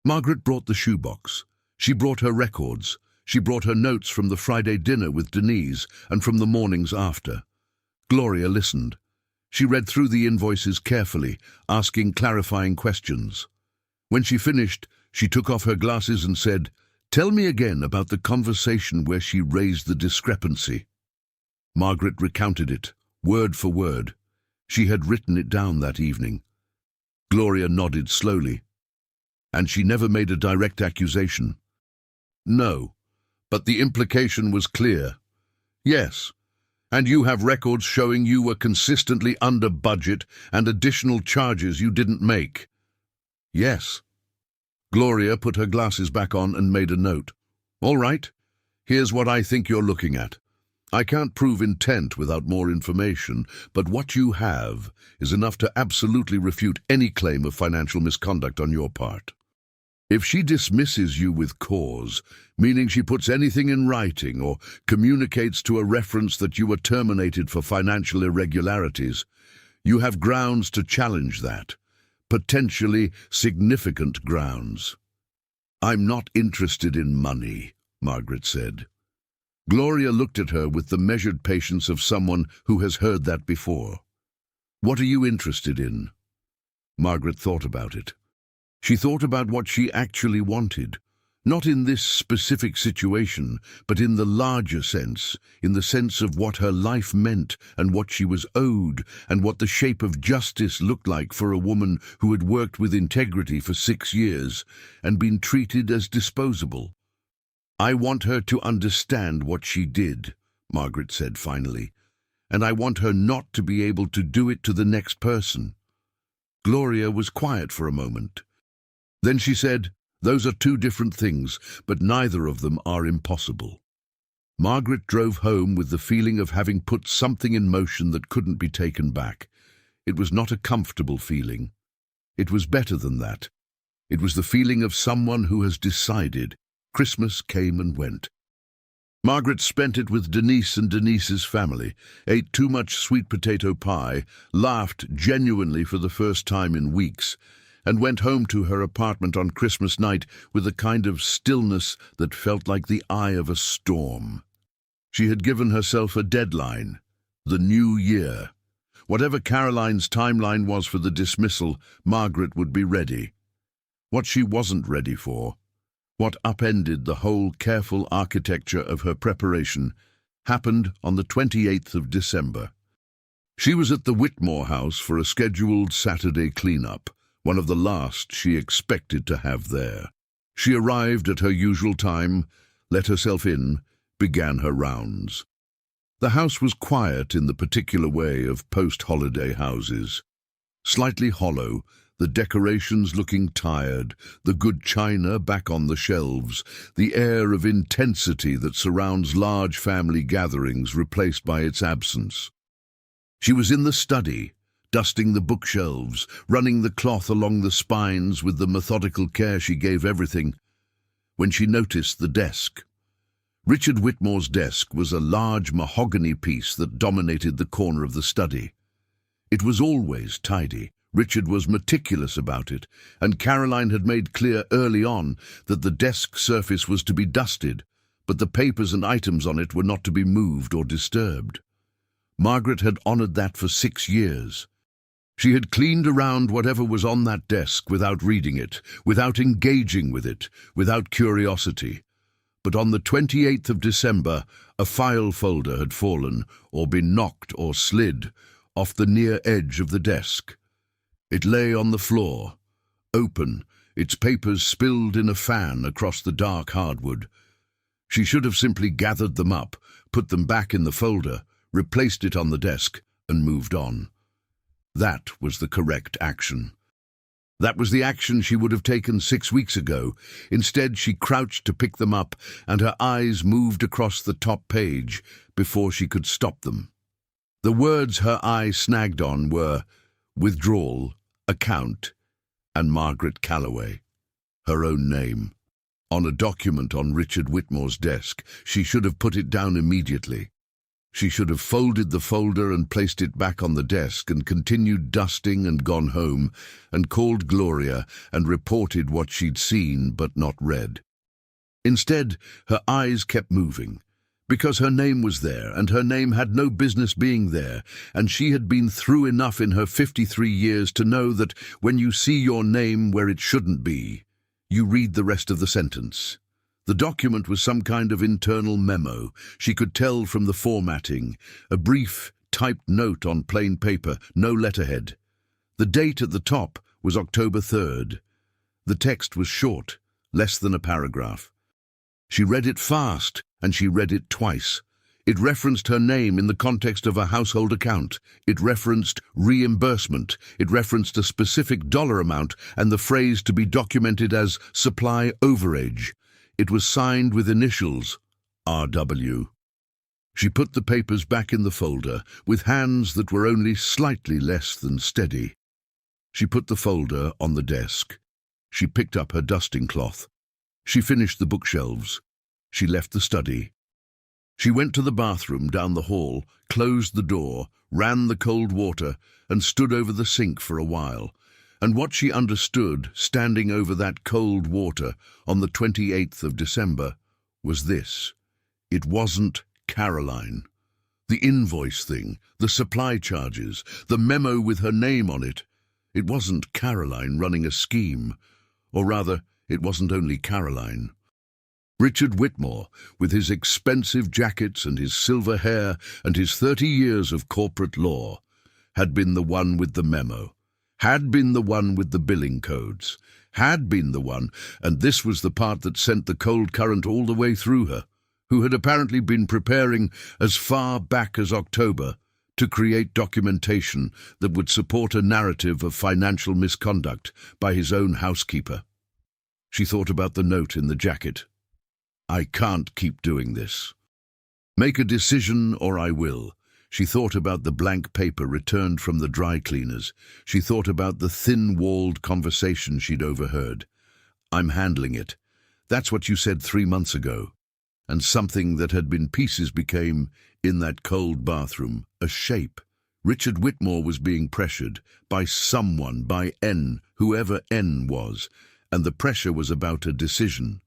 Margaret brought the shoebox. She brought her records. She brought her notes from the Friday dinner with Denise and from the mornings after. Gloria listened. She read through the invoices carefully, asking clarifying questions. When she finished, she took off her glasses and said, "Tell me again about the conversation where she raised the discrepancy." Margaret recounted it, word for word. She had written it down that evening. Gloria nodded slowly. "And she never made a direct accusation?" "No, but the implication was clear." "Yes, and you have records showing you were consistently under budget and additional charges you didn't make." "Yes." Gloria put her glasses back on and made a note. "All right, here's what I think you're looking at. I can't prove intent without more information, but what you have is enough to absolutely refute any claim of financial misconduct on your part. If she dismisses you with cause, meaning she puts anything in writing or communicates to a reference that you were terminated for financial irregularities, you have grounds to challenge that, potentially significant grounds." "I'm not interested in money," Margaret said. Gloria looked at her with the measured patience of someone who has heard that before. "What are you interested in?" Margaret thought about it. She thought about what she actually wanted, not in this specific situation, but in the larger sense, in the sense of what her life meant and what she was owed and what the shape of justice looked like for a woman who had worked with integrity for 6 years and been treated as disposable. "I want her to understand what she did," Margaret said finally, "and I want her not to be able to do it to the next person." Gloria was quiet for a moment. Then she said, "Those are 2 different things, but neither of them are impossible." Margaret drove home with the feeling of having put something in motion that couldn't be taken back. It was not a comfortable feeling. It was better than that. It was the feeling of someone who has decided. Christmas came and went. Margaret spent it with Denise and Denise's family, ate too much sweet potato pie, laughed genuinely for the first time in weeks, and went home to her apartment on Christmas night with a kind of stillness that felt like the eye of a storm. She had given herself a deadline, the new year. Whatever Caroline's timeline was for the dismissal, Margaret would be ready. What she wasn't ready for, what upended the whole careful architecture of her preparation, happened on the 28th of December. She was at the Whitmore house for a scheduled Saturday clean-up, one of the last she expected to have there. She arrived at her usual time, let herself in, began her rounds. The house was quiet in the particular way of post-holiday houses. Slightly hollow, the decorations looking tired, the good china back on the shelves, the air of intensity that surrounds large family gatherings replaced by its absence. She was in the study, dusting the bookshelves, running the cloth along the spines with the methodical care she gave everything, when she noticed the desk. Richard Whitmore's desk was a large mahogany piece that dominated the corner of the study. It was always tidy. Richard was meticulous about it, and Caroline had made clear early on that the desk surface was to be dusted, but the papers and items on it were not to be moved or disturbed. Margaret had honored that for 6 years. She had cleaned around whatever was on that desk without reading it, without engaging with it, without curiosity. But on the 28th of December, a file folder had fallen, or been knocked or slid, off the near edge of the desk. It lay on the floor, open, its papers spilled in a fan across the dark hardwood. She should have simply gathered them up, put them back in the folder, replaced it on the desk, and moved on. That was the correct action. That was the action she would have taken 6 weeks ago. Instead, she crouched to pick them up, and her eyes moved across the top page before she could stop them. The words her eye snagged on were withdrawal, account, and Margaret Calloway, her own name. On a document on Richard Whitmore's desk, she should have put it down immediately. She should have folded the folder and placed it back on the desk and continued dusting and gone home and called Gloria and reported what she'd seen but not read. Instead, her eyes kept moving, because her name was there and her name had no business being there, and she had been through enough in her 53 years to know that when you see your name where it shouldn't be, you read the rest of the sentence. The document was some kind of internal memo. She could tell from the formatting, a brief, typed note on plain paper, no letterhead. The date at the top was October 3rd. The text was short, less than a paragraph. She read it fast, and she read it twice. It referenced her name in the context of a household account. It referenced reimbursement. It referenced a specific dollar amount and the phrase to be documented as supply overage. It was signed with initials, R.W. She put the papers back in the folder with hands that were only slightly less than steady. She put the folder on the desk. She picked up her dusting cloth. She finished the bookshelves. She left the study. She went to the bathroom down the hall, closed the door, ran the cold water, and stood over the sink for a while. And what she understood, standing over that cold water on the 28th of December, was this. It wasn't Caroline. The invoice thing, the supply charges, the memo with her name on it. It wasn't Caroline running a scheme. Or rather, it wasn't only Caroline. Richard Whitmore, with his expensive jackets and his silver hair and his 30 years of corporate law, had been the one with the memo. Had been the one with the billing codes, had been the one, and this was the part that sent the cold current all the way through her, who had apparently been preparing as far back as October to create documentation that would support a narrative of financial misconduct by his own housekeeper. She thought about the note in the jacket. I can't keep doing this. Make a decision or I will. She thought about the blank paper returned from the dry cleaners. She thought about the thin-walled conversation she'd overheard. "I'm handling it. That's what you said 3 months ago." And something that had been pieces became, in that cold bathroom, a shape. Richard Whitmore was being pressured by someone, by N, whoever N was, and the pressure was about a decision.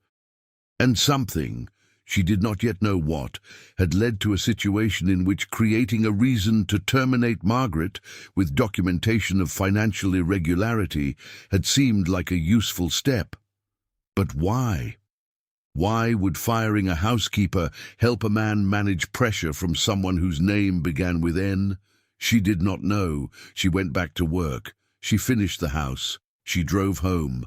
And something, she did not yet know what, had led to a situation in which creating a reason to terminate Margaret with documentation of financial irregularity had seemed like a useful step. But why? Why would firing a housekeeper help a man manage pressure from someone whose name began with N? She did not know. She went back to work. She finished the house. She drove home.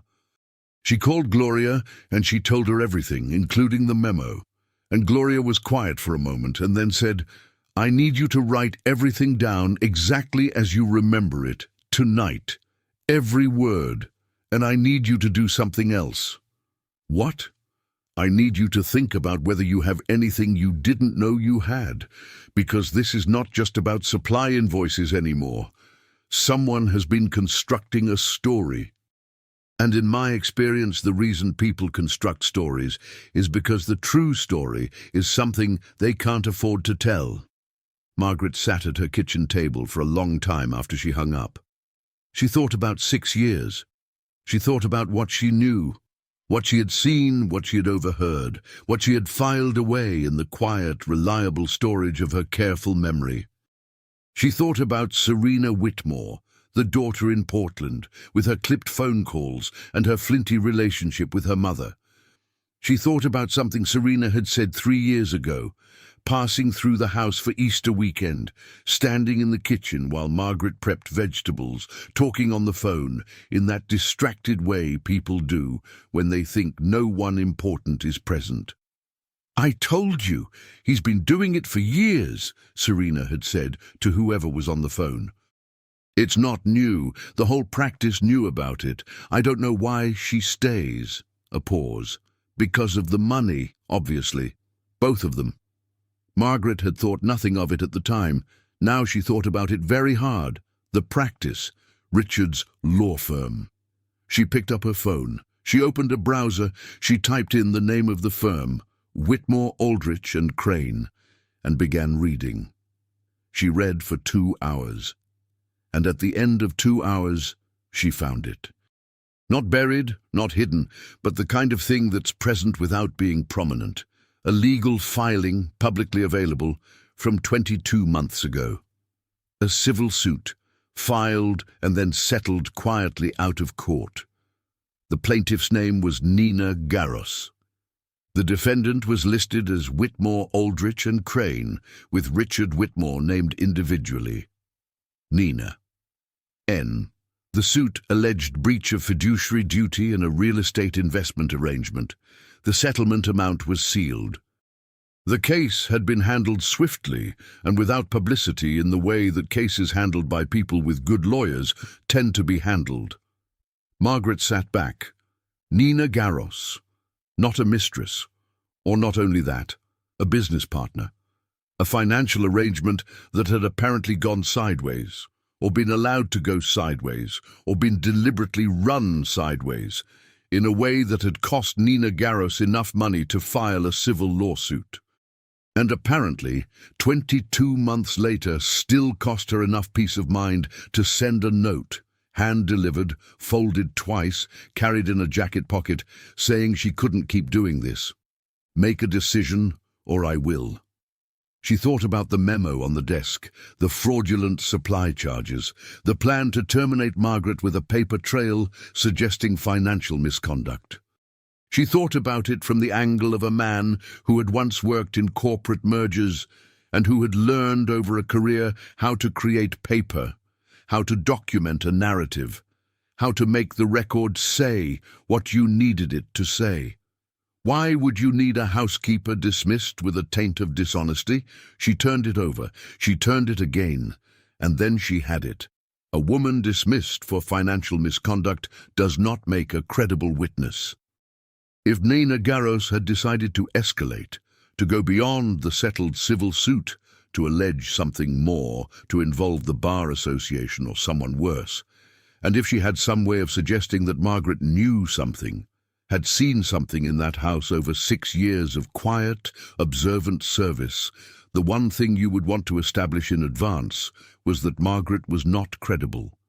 She called Gloria and she told her everything, including the memo. And Gloria was quiet for a moment and then said, "I need you to write everything down exactly as you remember it, tonight. Every word. And I need you to do something else." "What?" "I need you to think about whether you have anything you didn't know you had, because this is not just about supply invoices anymore. Someone has been constructing a story. And in my experience, the reason people construct stories is because the true story is something they can't afford to tell." Margaret sat at her kitchen table for a long time after she hung up. She thought about 6 years. She thought about what she knew, what she had seen, what she had overheard, what she had filed away in the quiet, reliable storage of her careful memory. She thought about Serena Whitmore, the daughter in Portland, with her clipped phone calls and her flinty relationship with her mother. She thought about something Serena had said 3 years ago, passing through the house for Easter weekend, standing in the kitchen while Margaret prepped vegetables, talking on the phone, in that distracted way people do when they think no one important is present. "I told you, he's been doing it for years," Serena had said to whoever was on the phone. "It's not new. The whole practice knew about it. I don't know why she stays." A pause. "Because of the money, obviously. Both of them." Margaret had thought nothing of it at the time. Now she thought about it very hard. The practice. Richard's law firm. She picked up her phone. She opened a browser. She typed in the name of the firm, Whitmore, Aldrich and Crane, and began reading. She read for 2 hours. And at the end of 2 hours, she found it. Not buried, not hidden, but the kind of thing that's present without being prominent. A legal filing, publicly available, from 22 months ago. A civil suit, filed and then settled quietly out of court. The plaintiff's name was Nina Garros. The defendant was listed as Whitmore, Aldrich and Crane, with Richard Whitmore named individually. Nina. N. The suit alleged breach of fiduciary duty in a real estate investment arrangement. The settlement amount was sealed. The case had been handled swiftly and without publicity in the way that cases handled by people with good lawyers tend to be handled. Margaret sat back. Nina Garros. Not a mistress. Or not only that, a business partner. A financial arrangement that had apparently gone sideways, or been allowed to go sideways, or been deliberately run sideways, in a way that had cost Nina Garros enough money to file a civil lawsuit. And apparently, 22 months later, still cost her enough peace of mind to send a note, hand-delivered, folded twice, carried in a jacket pocket, saying she couldn't keep doing this. Make a decision, or I will. She thought about the memo on the desk, the fraudulent supply charges, the plan to terminate Margaret with a paper trail suggesting financial misconduct. She thought about it from the angle of a man who had once worked in corporate mergers and who had learned over a career how to create paper, how to document a narrative, how to make the record say what you needed it to say. Why would you need a housekeeper dismissed with a taint of dishonesty? She turned it over. She turned it again. And then she had it. A woman dismissed for financial misconduct does not make a credible witness. If Nina Garros had decided to escalate, to go beyond the settled civil suit, to allege something more, to involve the bar association or someone worse. And if she had some way of suggesting that Margaret knew something, had seen something in that house over 6 years of quiet, observant service, the one thing you would want to establish in advance was that Margaret was not credible.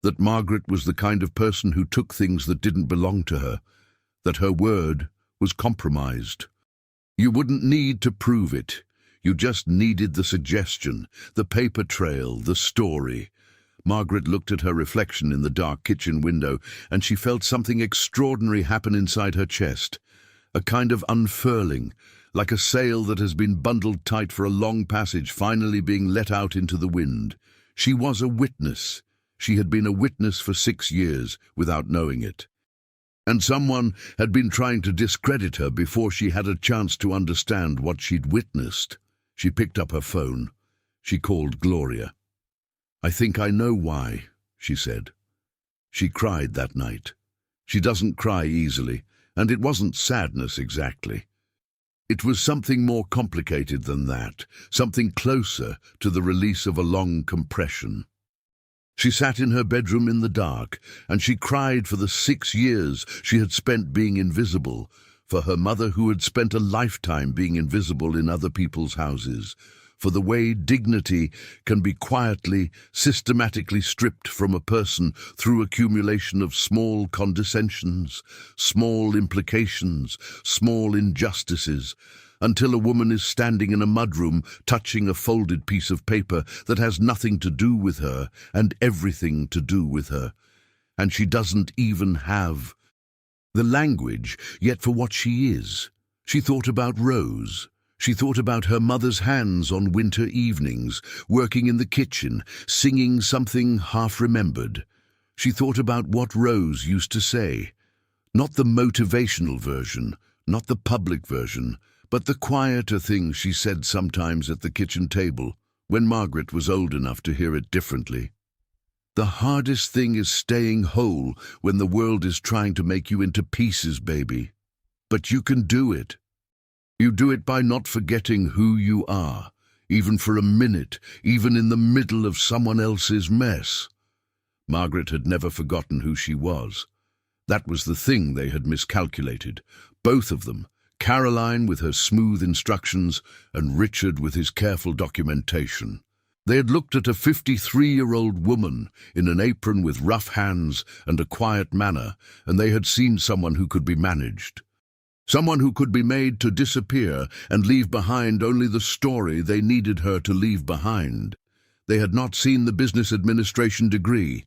That Margaret was the kind of person who took things that didn't belong to her, that her word was compromised. You wouldn't need to prove it. You just needed the suggestion, the paper trail, the story. Margaret looked at her reflection in the dark kitchen window, and she felt something extraordinary happen inside her chest. A kind of unfurling, like a sail that has been bundled tight for a long passage finally being let out into the wind. She was a witness. She had been a witness for 6 years without knowing it. And someone had been trying to discredit her before she had a chance to understand what she'd witnessed. She picked up her phone. She called Gloria. "I think I know why," she said. She cried that night. She doesn't cry easily, and it wasn't sadness exactly. It was something more complicated than that, something closer to the release of a long compression. She sat in her bedroom in the dark, and she cried for the 6 years she had spent being invisible, for her mother who had spent a lifetime being invisible in other people's houses, for the way dignity can be quietly, systematically stripped from a person through accumulation of small condescensions, small implications, small injustices, until a woman is standing in a mudroom touching a folded piece of paper that has nothing to do with her and everything to do with her. And she doesn't even have the language yet for what she is. She thought about Rose. She thought about her mother's hands on winter evenings, working in the kitchen, singing something half-remembered. She thought about what Rose used to say. Not the motivational version, not the public version, but the quieter things she said sometimes at the kitchen table, when Margaret was old enough to hear it differently. The hardest thing is staying whole when the world is trying to make you into pieces, baby. But you can do it. You do it by not forgetting who you are, even for a minute, even in the middle of someone else's mess. Margaret had never forgotten who she was. That was the thing they had miscalculated, both of them, Caroline with her smooth instructions and Richard with his careful documentation. They had looked at a 53-year-old woman in an apron with rough hands and a quiet manner, and they had seen someone who could be managed. Someone who could be made to disappear and leave behind only the story they needed her to leave behind. They had not seen the business administration degree.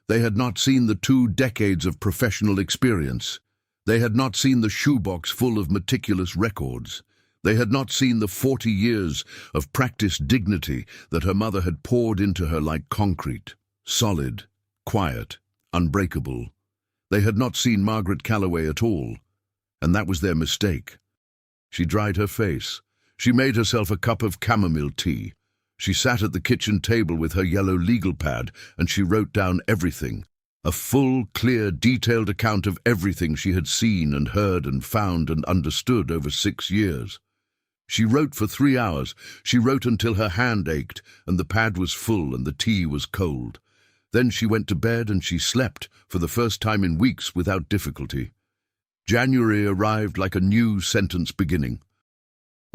They had not seen the 2 decades of professional experience. They had not seen the shoebox full of meticulous records. They had not seen the 40 years of practiced dignity that her mother had poured into her like concrete, solid, quiet, unbreakable. They had not seen Margaret Calloway at all, and that was their mistake. She dried her face. She made herself a cup of chamomile tea. She sat at the kitchen table with her yellow legal pad, and she wrote down everything. A full, clear, detailed account of everything she had seen and heard and found and understood over 6 years. She wrote for 3 hours. She wrote until her hand ached and the pad was full and the tea was cold. Then she went to bed and she slept for the first time in weeks without difficulty. January arrived like a new sentence beginning.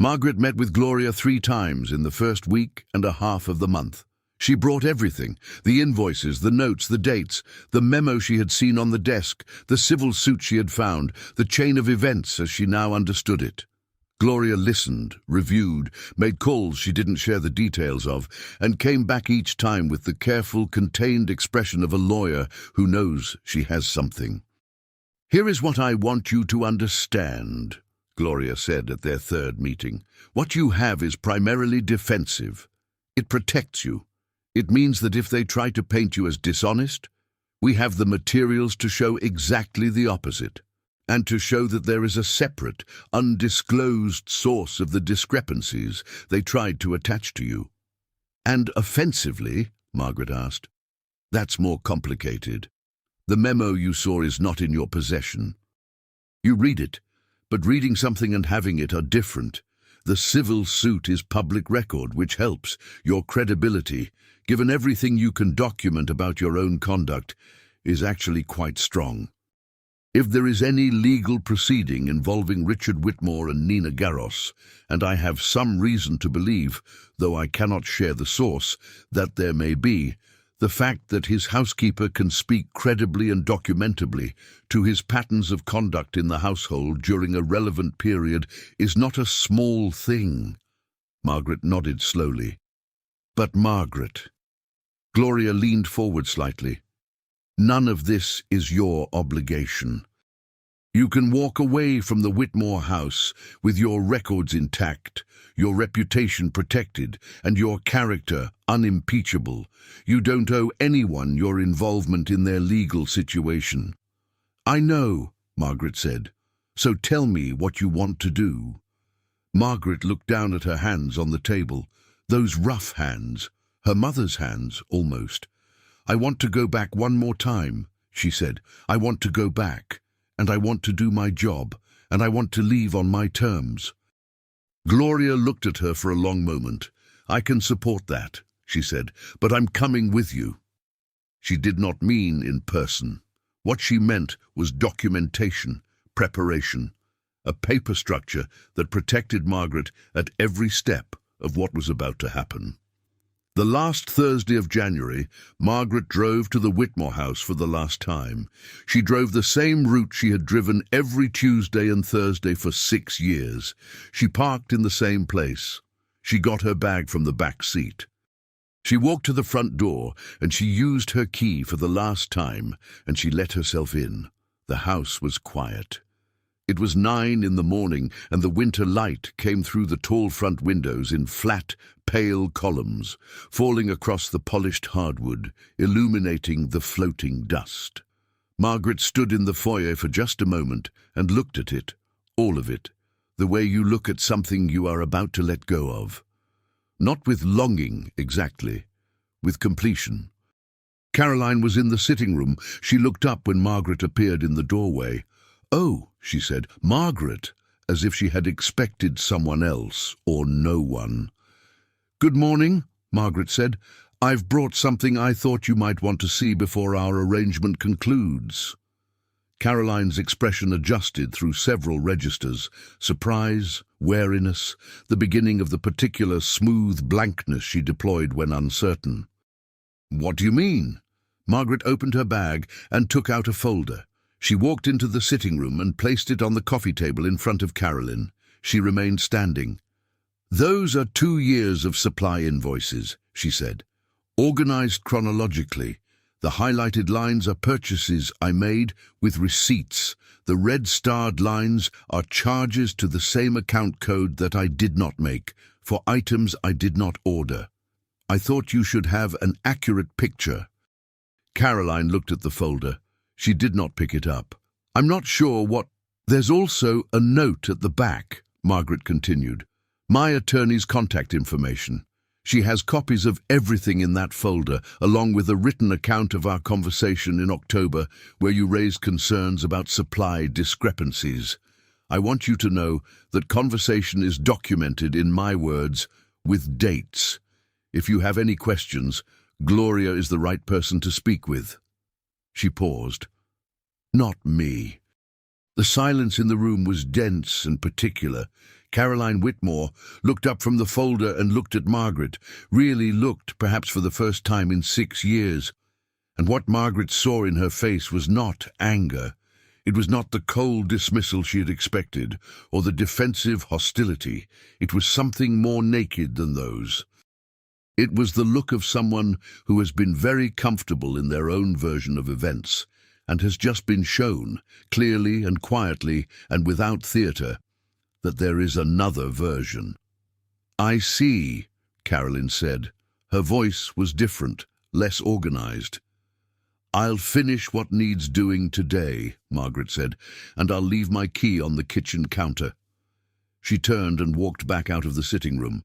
Margaret met with Gloria 3 times in the first week and a half of the month. She brought everything, the invoices, the notes, the dates, the memo she had seen on the desk, the civil suit she had found, the chain of events as she now understood it. Gloria listened, reviewed, made calls she didn't share the details of, and came back each time with the careful, contained expression of a lawyer who knows she has something. "Here is what I want you to understand," Gloria said at their 3rd meeting. "What you have is primarily defensive. It protects you. It means that if they try to paint you as dishonest, we have the materials to show exactly the opposite, and to show that there is a separate, undisclosed source of the discrepancies they tried to attach to you." "And offensively?" Margaret asked. "That's more complicated. The memo you saw is not in your possession. You read it, but reading something and having it are different. The civil suit is public record, which helps your credibility, given everything you can document about your own conduct, is actually quite strong. If there is any legal proceeding involving Richard Whitmore and Nina Garros, and I have some reason to believe, though I cannot share the source, that there may be, the fact that his housekeeper can speak credibly and documentably to his patterns of conduct in the household during a relevant period is not a small thing. Margaret nodded slowly. But Margaret. Gloria leaned forward slightly. None of this is your obligation. You can walk away from the Whitmore house with your records intact, your reputation protected, and your character unimpeachable. You don't owe anyone your involvement in their legal situation. I know, Margaret said, so tell me what you want to do. Margaret looked down at her hands on the table, those rough hands, her mother's hands, almost. I want to go back one more time, she said. I want to go back, and I want to do my job, and I want to leave on my terms. Gloria looked at her for a long moment. I can support that, she said, but I'm coming with you. She did not mean in person. What she meant was documentation, preparation, a paper structure that protected Margaret at every step of what was about to happen. The last Thursday of January, Margaret drove to the Whitmore house for the last time. She drove the same route she had driven every Tuesday and Thursday for 6 years. She parked in the same place. She got her bag from the back seat. She walked to the front door, and she used her key for the last time, and she let herself in. The house was quiet. It was 9 in the morning, and the winter light came through the tall front windows in flat, pale columns, falling across the polished hardwood, illuminating the floating dust. Margaret stood in the foyer for just a moment and looked at it, all of it, the way you look at something you are about to let go of. Not with longing, exactly, with completion. Caroline was in the sitting room. She looked up when Margaret appeared in the doorway. "Oh," she said, "Margaret," as if she had expected someone else or no one. "Good morning," Margaret said. "I've brought something I thought you might want to see before our arrangement concludes." Caroline's expression adjusted through several registers: surprise, wariness, the beginning of the particular smooth blankness she deployed when uncertain. "What do you mean?" Margaret opened her bag and took out a folder. She walked into the sitting room and placed it on the coffee table in front of Caroline. She remained standing. "Those are 2 years of supply invoices," she said, "organized chronologically. The highlighted lines are purchases I made with receipts. The red starred lines are charges to the same account code that I did not make, for items I did not order. I thought you should have an accurate picture." Caroline looked at the folder. She did not pick it up. "I'm not sure what—" "There's also a note at the back," Margaret continued. "My attorney's contact information. She has copies of everything in that folder, along with a written account of our conversation in October, where you raised concerns about supply discrepancies. I want you to know that conversation is documented in my words, with dates. If you have any questions, Gloria is the right person to speak with." She paused. "Not me." The silence in the room was dense and particular. Caroline Whitmore looked up from the folder and looked at Margaret, really looked, perhaps for the first time in 6 years. And what Margaret saw in her face was not anger. It was not the cold dismissal she had expected, or the defensive hostility. It was something more naked than those. It was the look of someone who has been very comfortable in their own version of events, and has just been shown, clearly and quietly and without theatre, that there is another version. "I see," Caroline said. Her voice was different, less organized. "I'll finish what needs doing today," Margaret said, "and I'll leave my key on the kitchen counter." She turned and walked back out of the sitting room.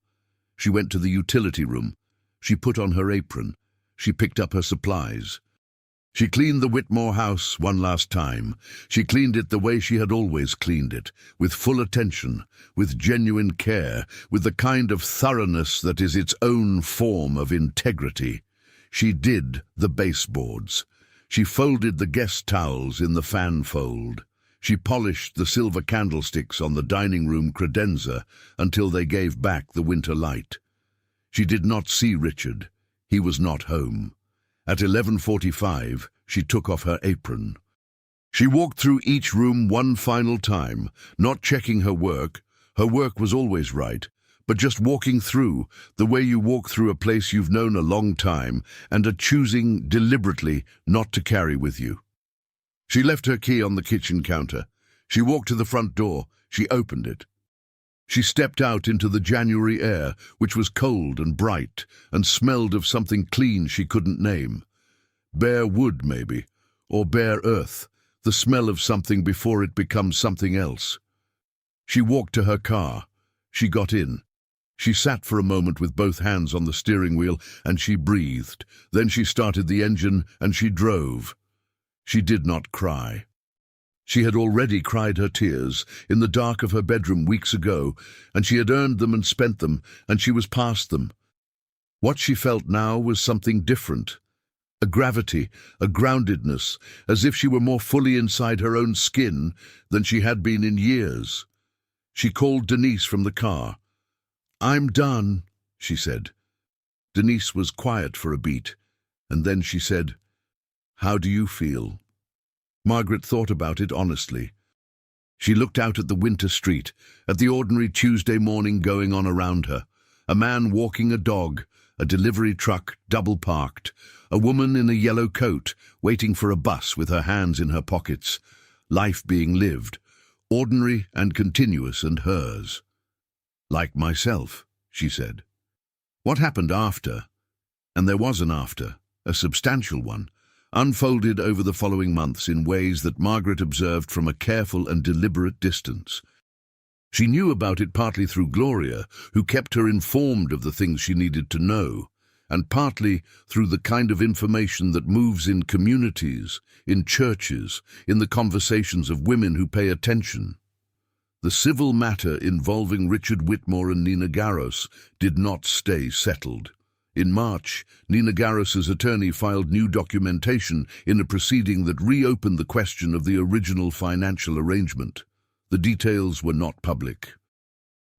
She went to the utility room. She put on her apron. She picked up her supplies. She cleaned the Whitmore house one last time. She cleaned it the way she had always cleaned it, with full attention, with genuine care, with the kind of thoroughness that is its own form of integrity. She did the baseboards. She folded the guest towels in the fan fold. She polished the silver candlesticks on the dining room credenza until they gave back the winter light. She did not see Richard. He was not home. At 11:45, she took off her apron. She walked through each room one final time, not checking her work. Her work was always right, but just walking through, the way you walk through a place you've known a long time and are choosing deliberately not to carry with you. She left her key on the kitchen counter. She walked to the front door. She opened it. She stepped out into the January air, which was cold and bright, and smelled of something clean she couldn't name. Bare wood, maybe, or bare earth, the smell of something before it becomes something else. She walked to her car. She got in. She sat for a moment with both hands on the steering wheel, and she breathed. Then she started the engine, and she drove. She did not cry. She had already cried her tears in the dark of her bedroom weeks ago, and she had earned them and spent them, and she was past them. What she felt now was something different. A gravity, a groundedness, as if she were more fully inside her own skin than she had been in years. She called Denise from the car. "I'm done," she said. Denise was quiet for a beat, and then she said, "How do you feel?" Margaret thought about it honestly. She looked out at the winter street, at the ordinary Tuesday morning going on around her. A man walking a dog, a delivery truck double parked, a woman in a yellow coat waiting for a bus with her hands in her pockets. Life being lived, ordinary and continuous, and hers. "Like myself," she said. What happened after? And there was an after, a substantial one, unfolded over the following months in ways that Margaret observed from a careful and deliberate distance. She knew about it partly through Gloria, who kept her informed of the things she needed to know, and partly through the kind of information that moves in communities, in churches, in the conversations of women who pay attention. The civil matter involving Richard Whitmore and Nina Garros did not stay settled. In March, Nina Garros's attorney filed new documentation in a proceeding that reopened the question of the original financial arrangement. The details were not public.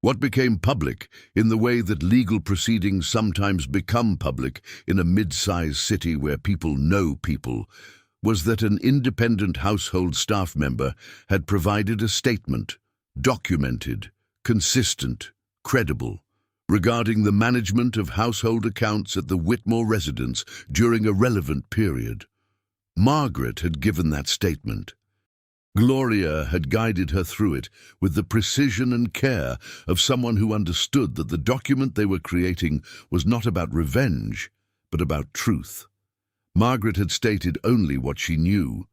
What became public, in the way that legal proceedings sometimes become public in a mid-sized city where people know people, was that an independent household staff member had provided a statement, documented, consistent, credible, regarding the management of household accounts at the Whitmore residence during a relevant period. Margaret had given that statement. Gloria had guided her through it with the precision and care of someone who understood that the document they were creating was not about revenge, but about truth. Margaret had stated only what she knew.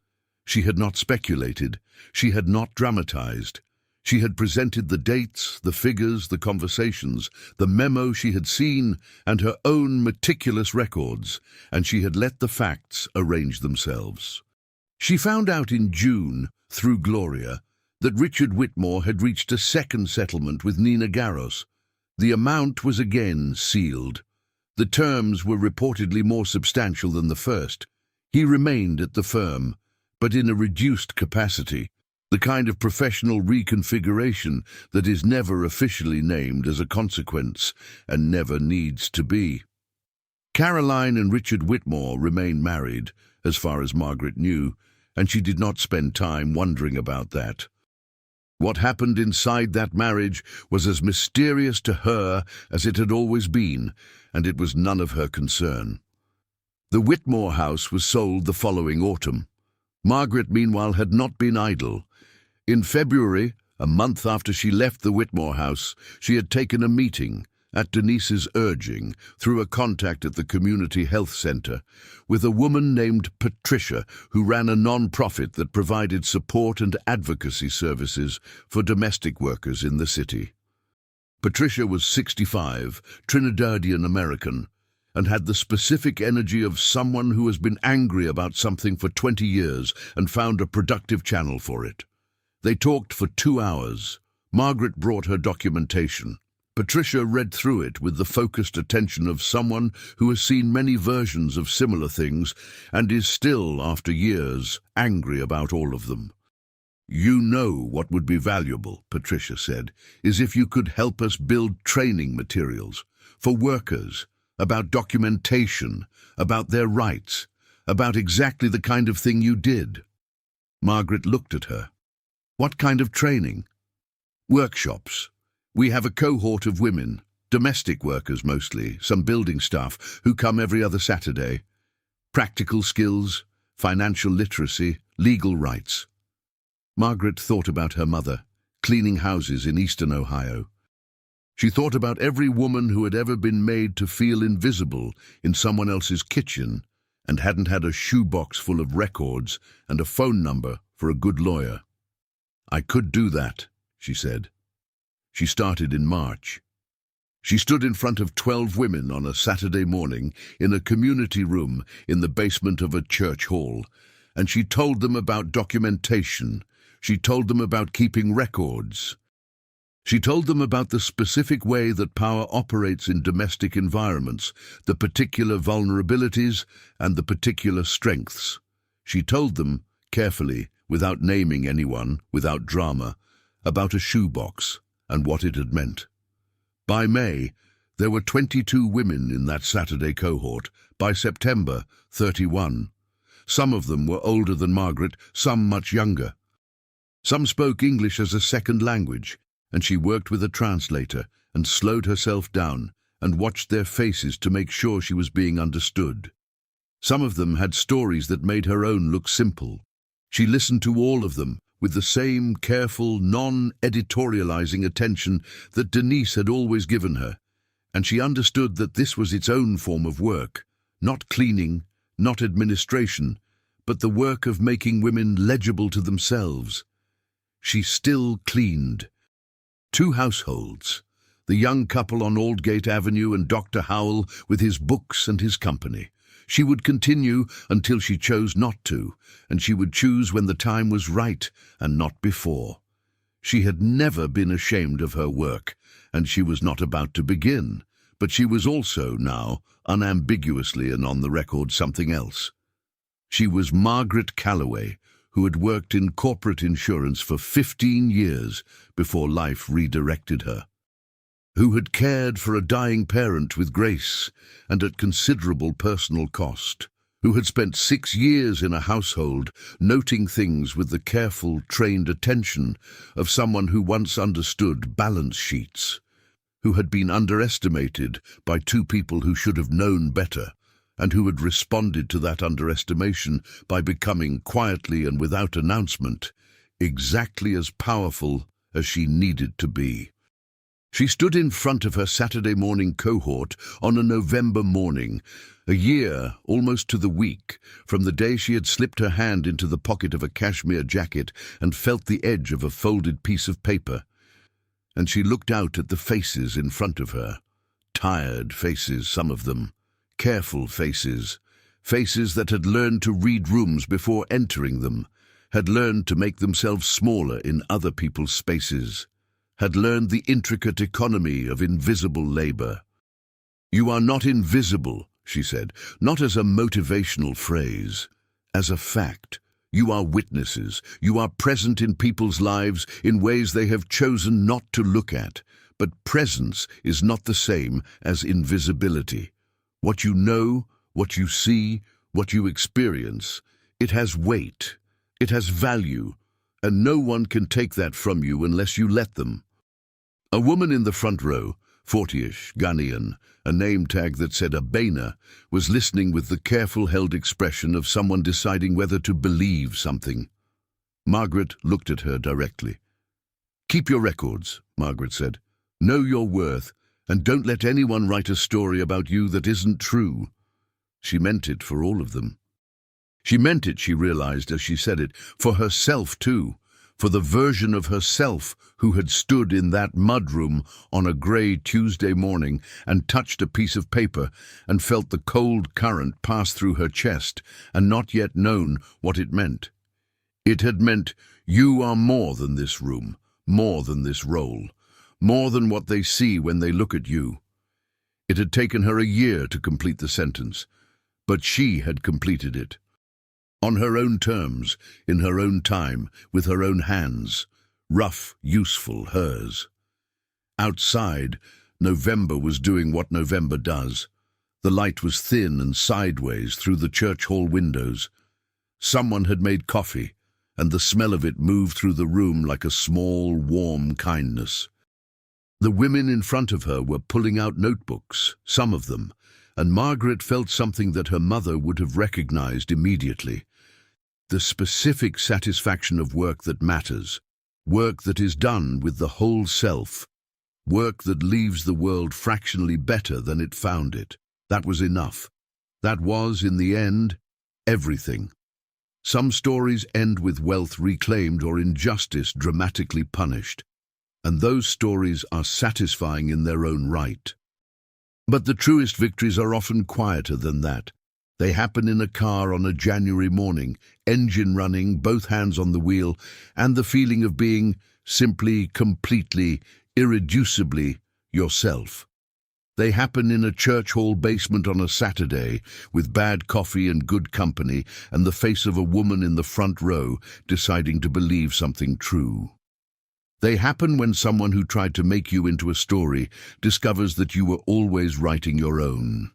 She had not speculated. She had not dramatized. She had presented the dates, the figures, the conversations, the memo she had seen, and her own meticulous records, and she had let the facts arrange themselves. She found out in June, through Gloria, that Richard Whitmore had reached a second settlement with Nina Garros. The amount was again sealed. The terms were reportedly more substantial than the first. He remained at the firm, but in a reduced capacity, the kind of professional reconfiguration that is never officially named as a consequence and never needs to be. Caroline and Richard Whitmore remained married, as far as Margaret knew, and she did not spend time wondering about that. What happened inside that marriage was as mysterious to her as it had always been, and it was none of her concern. The Whitmore house was sold the following autumn. Margaret, meanwhile, had not been idle. In February, a month after she left the Whitmore house, she had taken a meeting, at Denise's urging, through a contact at the community health center, with a woman named Patricia, who ran a non-profit that provided support and advocacy services for domestic workers in the city. Patricia was 65, Trinidadian American. and had the specific energy of someone who has been angry about something for 20 years and found a productive channel for it. They talked for 2 hours. Margaret brought her documentation. Patricia read through it with the focused attention of someone who has seen many versions of similar things and is still, after years, angry about all of them. "You know what would be valuable," Patricia said, "is if you could help us build training materials for workers, about documentation, about their rights, about exactly the kind of thing you did." Margaret looked at her. "What kind of training?" "Workshops. We have a cohort of women, domestic workers mostly, some building staff, who come every other Saturday. Practical skills, financial literacy, legal rights." Margaret thought about her mother, cleaning houses in eastern Ohio. She thought about every woman who had ever been made to feel invisible in someone else's kitchen and hadn't had a shoebox full of records and a phone number for a good lawyer. "I could do that," she said. She started in March. She stood in front of 12 women on a Saturday morning in a community room in the basement of a church hall, and she told them about documentation. She told them about keeping records. She told them about the specific way that power operates in domestic environments, the particular vulnerabilities and the particular strengths. She told them, carefully, without naming anyone, without drama, about a shoebox and what it had meant. By May, there were 22 women in that Saturday cohort. By September, 31. Some of them were older than Margaret, some much younger. Some spoke English as a second language, and she worked with a translator and slowed herself down and watched their faces to make sure she was being understood. Some of them had stories that made her own look simple. She listened to all of them with the same careful, non-editorializing attention that Denise had always given her, and she understood that this was its own form of work, not cleaning, not administration, but the work of making women legible to themselves. She still cleaned. 2 households, the young couple on Aldgate Avenue and Dr. Howell with his books and his company. She would continue until she chose not to, and she would choose when the time was right and not before. She had never been ashamed of her work, and she was not about to begin, but she was also now, unambiguously and on the record, something else. She was Margaret Calloway, who had worked in corporate insurance for 15 years before life redirected her, who had cared for a dying parent with grace and at considerable personal cost, who had spent 6 years in a household noting things with the careful, trained attention of someone who once understood balance sheets, who had been underestimated by 2 people who should have known better, and who had responded to that underestimation by becoming, quietly and without announcement, exactly as powerful as she needed to be. She stood in front of her Saturday morning cohort on a November morning, a year, almost to the week, from the day she had slipped her hand into the pocket of a cashmere jacket and felt the edge of a folded piece of paper. And she looked out at the faces in front of her. Tired faces, some of them. Careful faces. Faces that had learned to read rooms before entering them, had learned to make themselves smaller in other people's spaces, had learned the intricate economy of invisible labor. "You are not invisible," she said, "not as a motivational phrase, as a fact. You are witnesses. You are present in people's lives in ways they have chosen not to look at. But presence is not the same as invisibility. What you know, what you see, what you experience, it has weight, it has value, and no one can take that from you unless you let them." A woman in the front row, 40-ish, Ghanaian, a name tag that said Abena, was listening with the careful held expression of someone deciding whether to believe something. Margaret looked at her directly. "Keep your records," Margaret said. "Know your worth, and don't let anyone write a story about you that isn't true." She meant it for all of them. She meant it, she realized as she said it, for herself too, for the version of herself who had stood in that mudroom on a grey Tuesday morning and touched a piece of paper and felt the cold current pass through her chest and not yet known what it meant. It had meant, you are more than this room, more than this role, more than what they see when they look at you. It had taken her a year to complete the sentence, but she had completed it. On her own terms, in her own time, with her own hands, rough, useful, hers. Outside, November was doing what November does. The light was thin and sideways through the church hall windows. Someone had made coffee, and the smell of it moved through the room like a small, warm kindness. The women in front of her were pulling out notebooks, some of them, and Margaret felt something that her mother would have recognized immediately. The specific satisfaction of work that matters, work that is done with the whole self, work that leaves the world fractionally better than it found it. That was enough. That was, in the end, everything. Some stories end with wealth reclaimed or injustice dramatically punished, and those stories are satisfying in their own right. But the truest victories are often quieter than that. They happen in a car on a January morning, engine running, both hands on the wheel, and the feeling of being simply, completely, irreducibly yourself. They happen in a church hall basement on a Saturday, with bad coffee and good company, and the face of a woman in the front row deciding to believe something true. They happen when someone who tried to make you into a story discovers that you were always writing your own.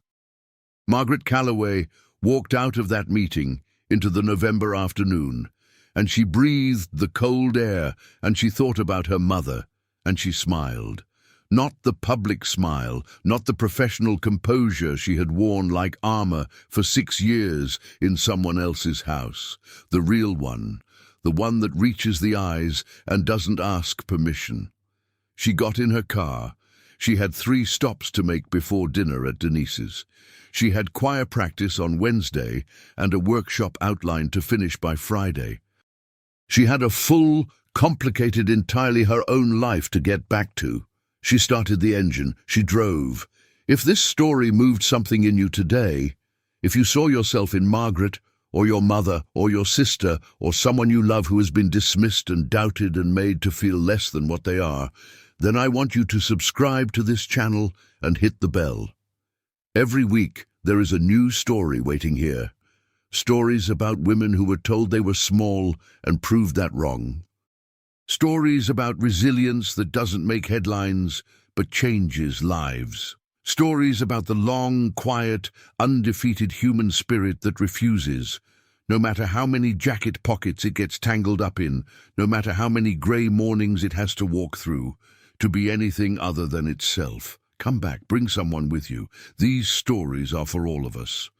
Margaret Calloway walked out of that meeting into the November afternoon, and she breathed the cold air, and she thought about her mother, and she smiled. Not the public smile, not the professional composure she had worn like armor for 6 years in someone else's house. The real one, the one that reaches the eyes and doesn't ask permission. She got in her car. She had 3 stops to make before dinner at Denise's. She had choir practice on Wednesday and a workshop outlined to finish by Friday. She had a full, complicated, entirely her own life to get back to. She started the engine. She drove. If this story moved something in you today, if you saw yourself in Margaret, or your mother, or your sister, or someone you love who has been dismissed and doubted and made to feel less than what they are, then I want you to subscribe to this channel and hit the bell. Every week, there is a new story waiting here. Stories about women who were told they were small and proved that wrong. Stories about resilience that doesn't make headlines, but changes lives. Stories about the long, quiet, undefeated human spirit that refuses, no matter how many jacket pockets it gets tangled up in, no matter how many grey mornings it has to walk through, to be anything other than itself. Come back, bring someone with you. These stories are for all of us.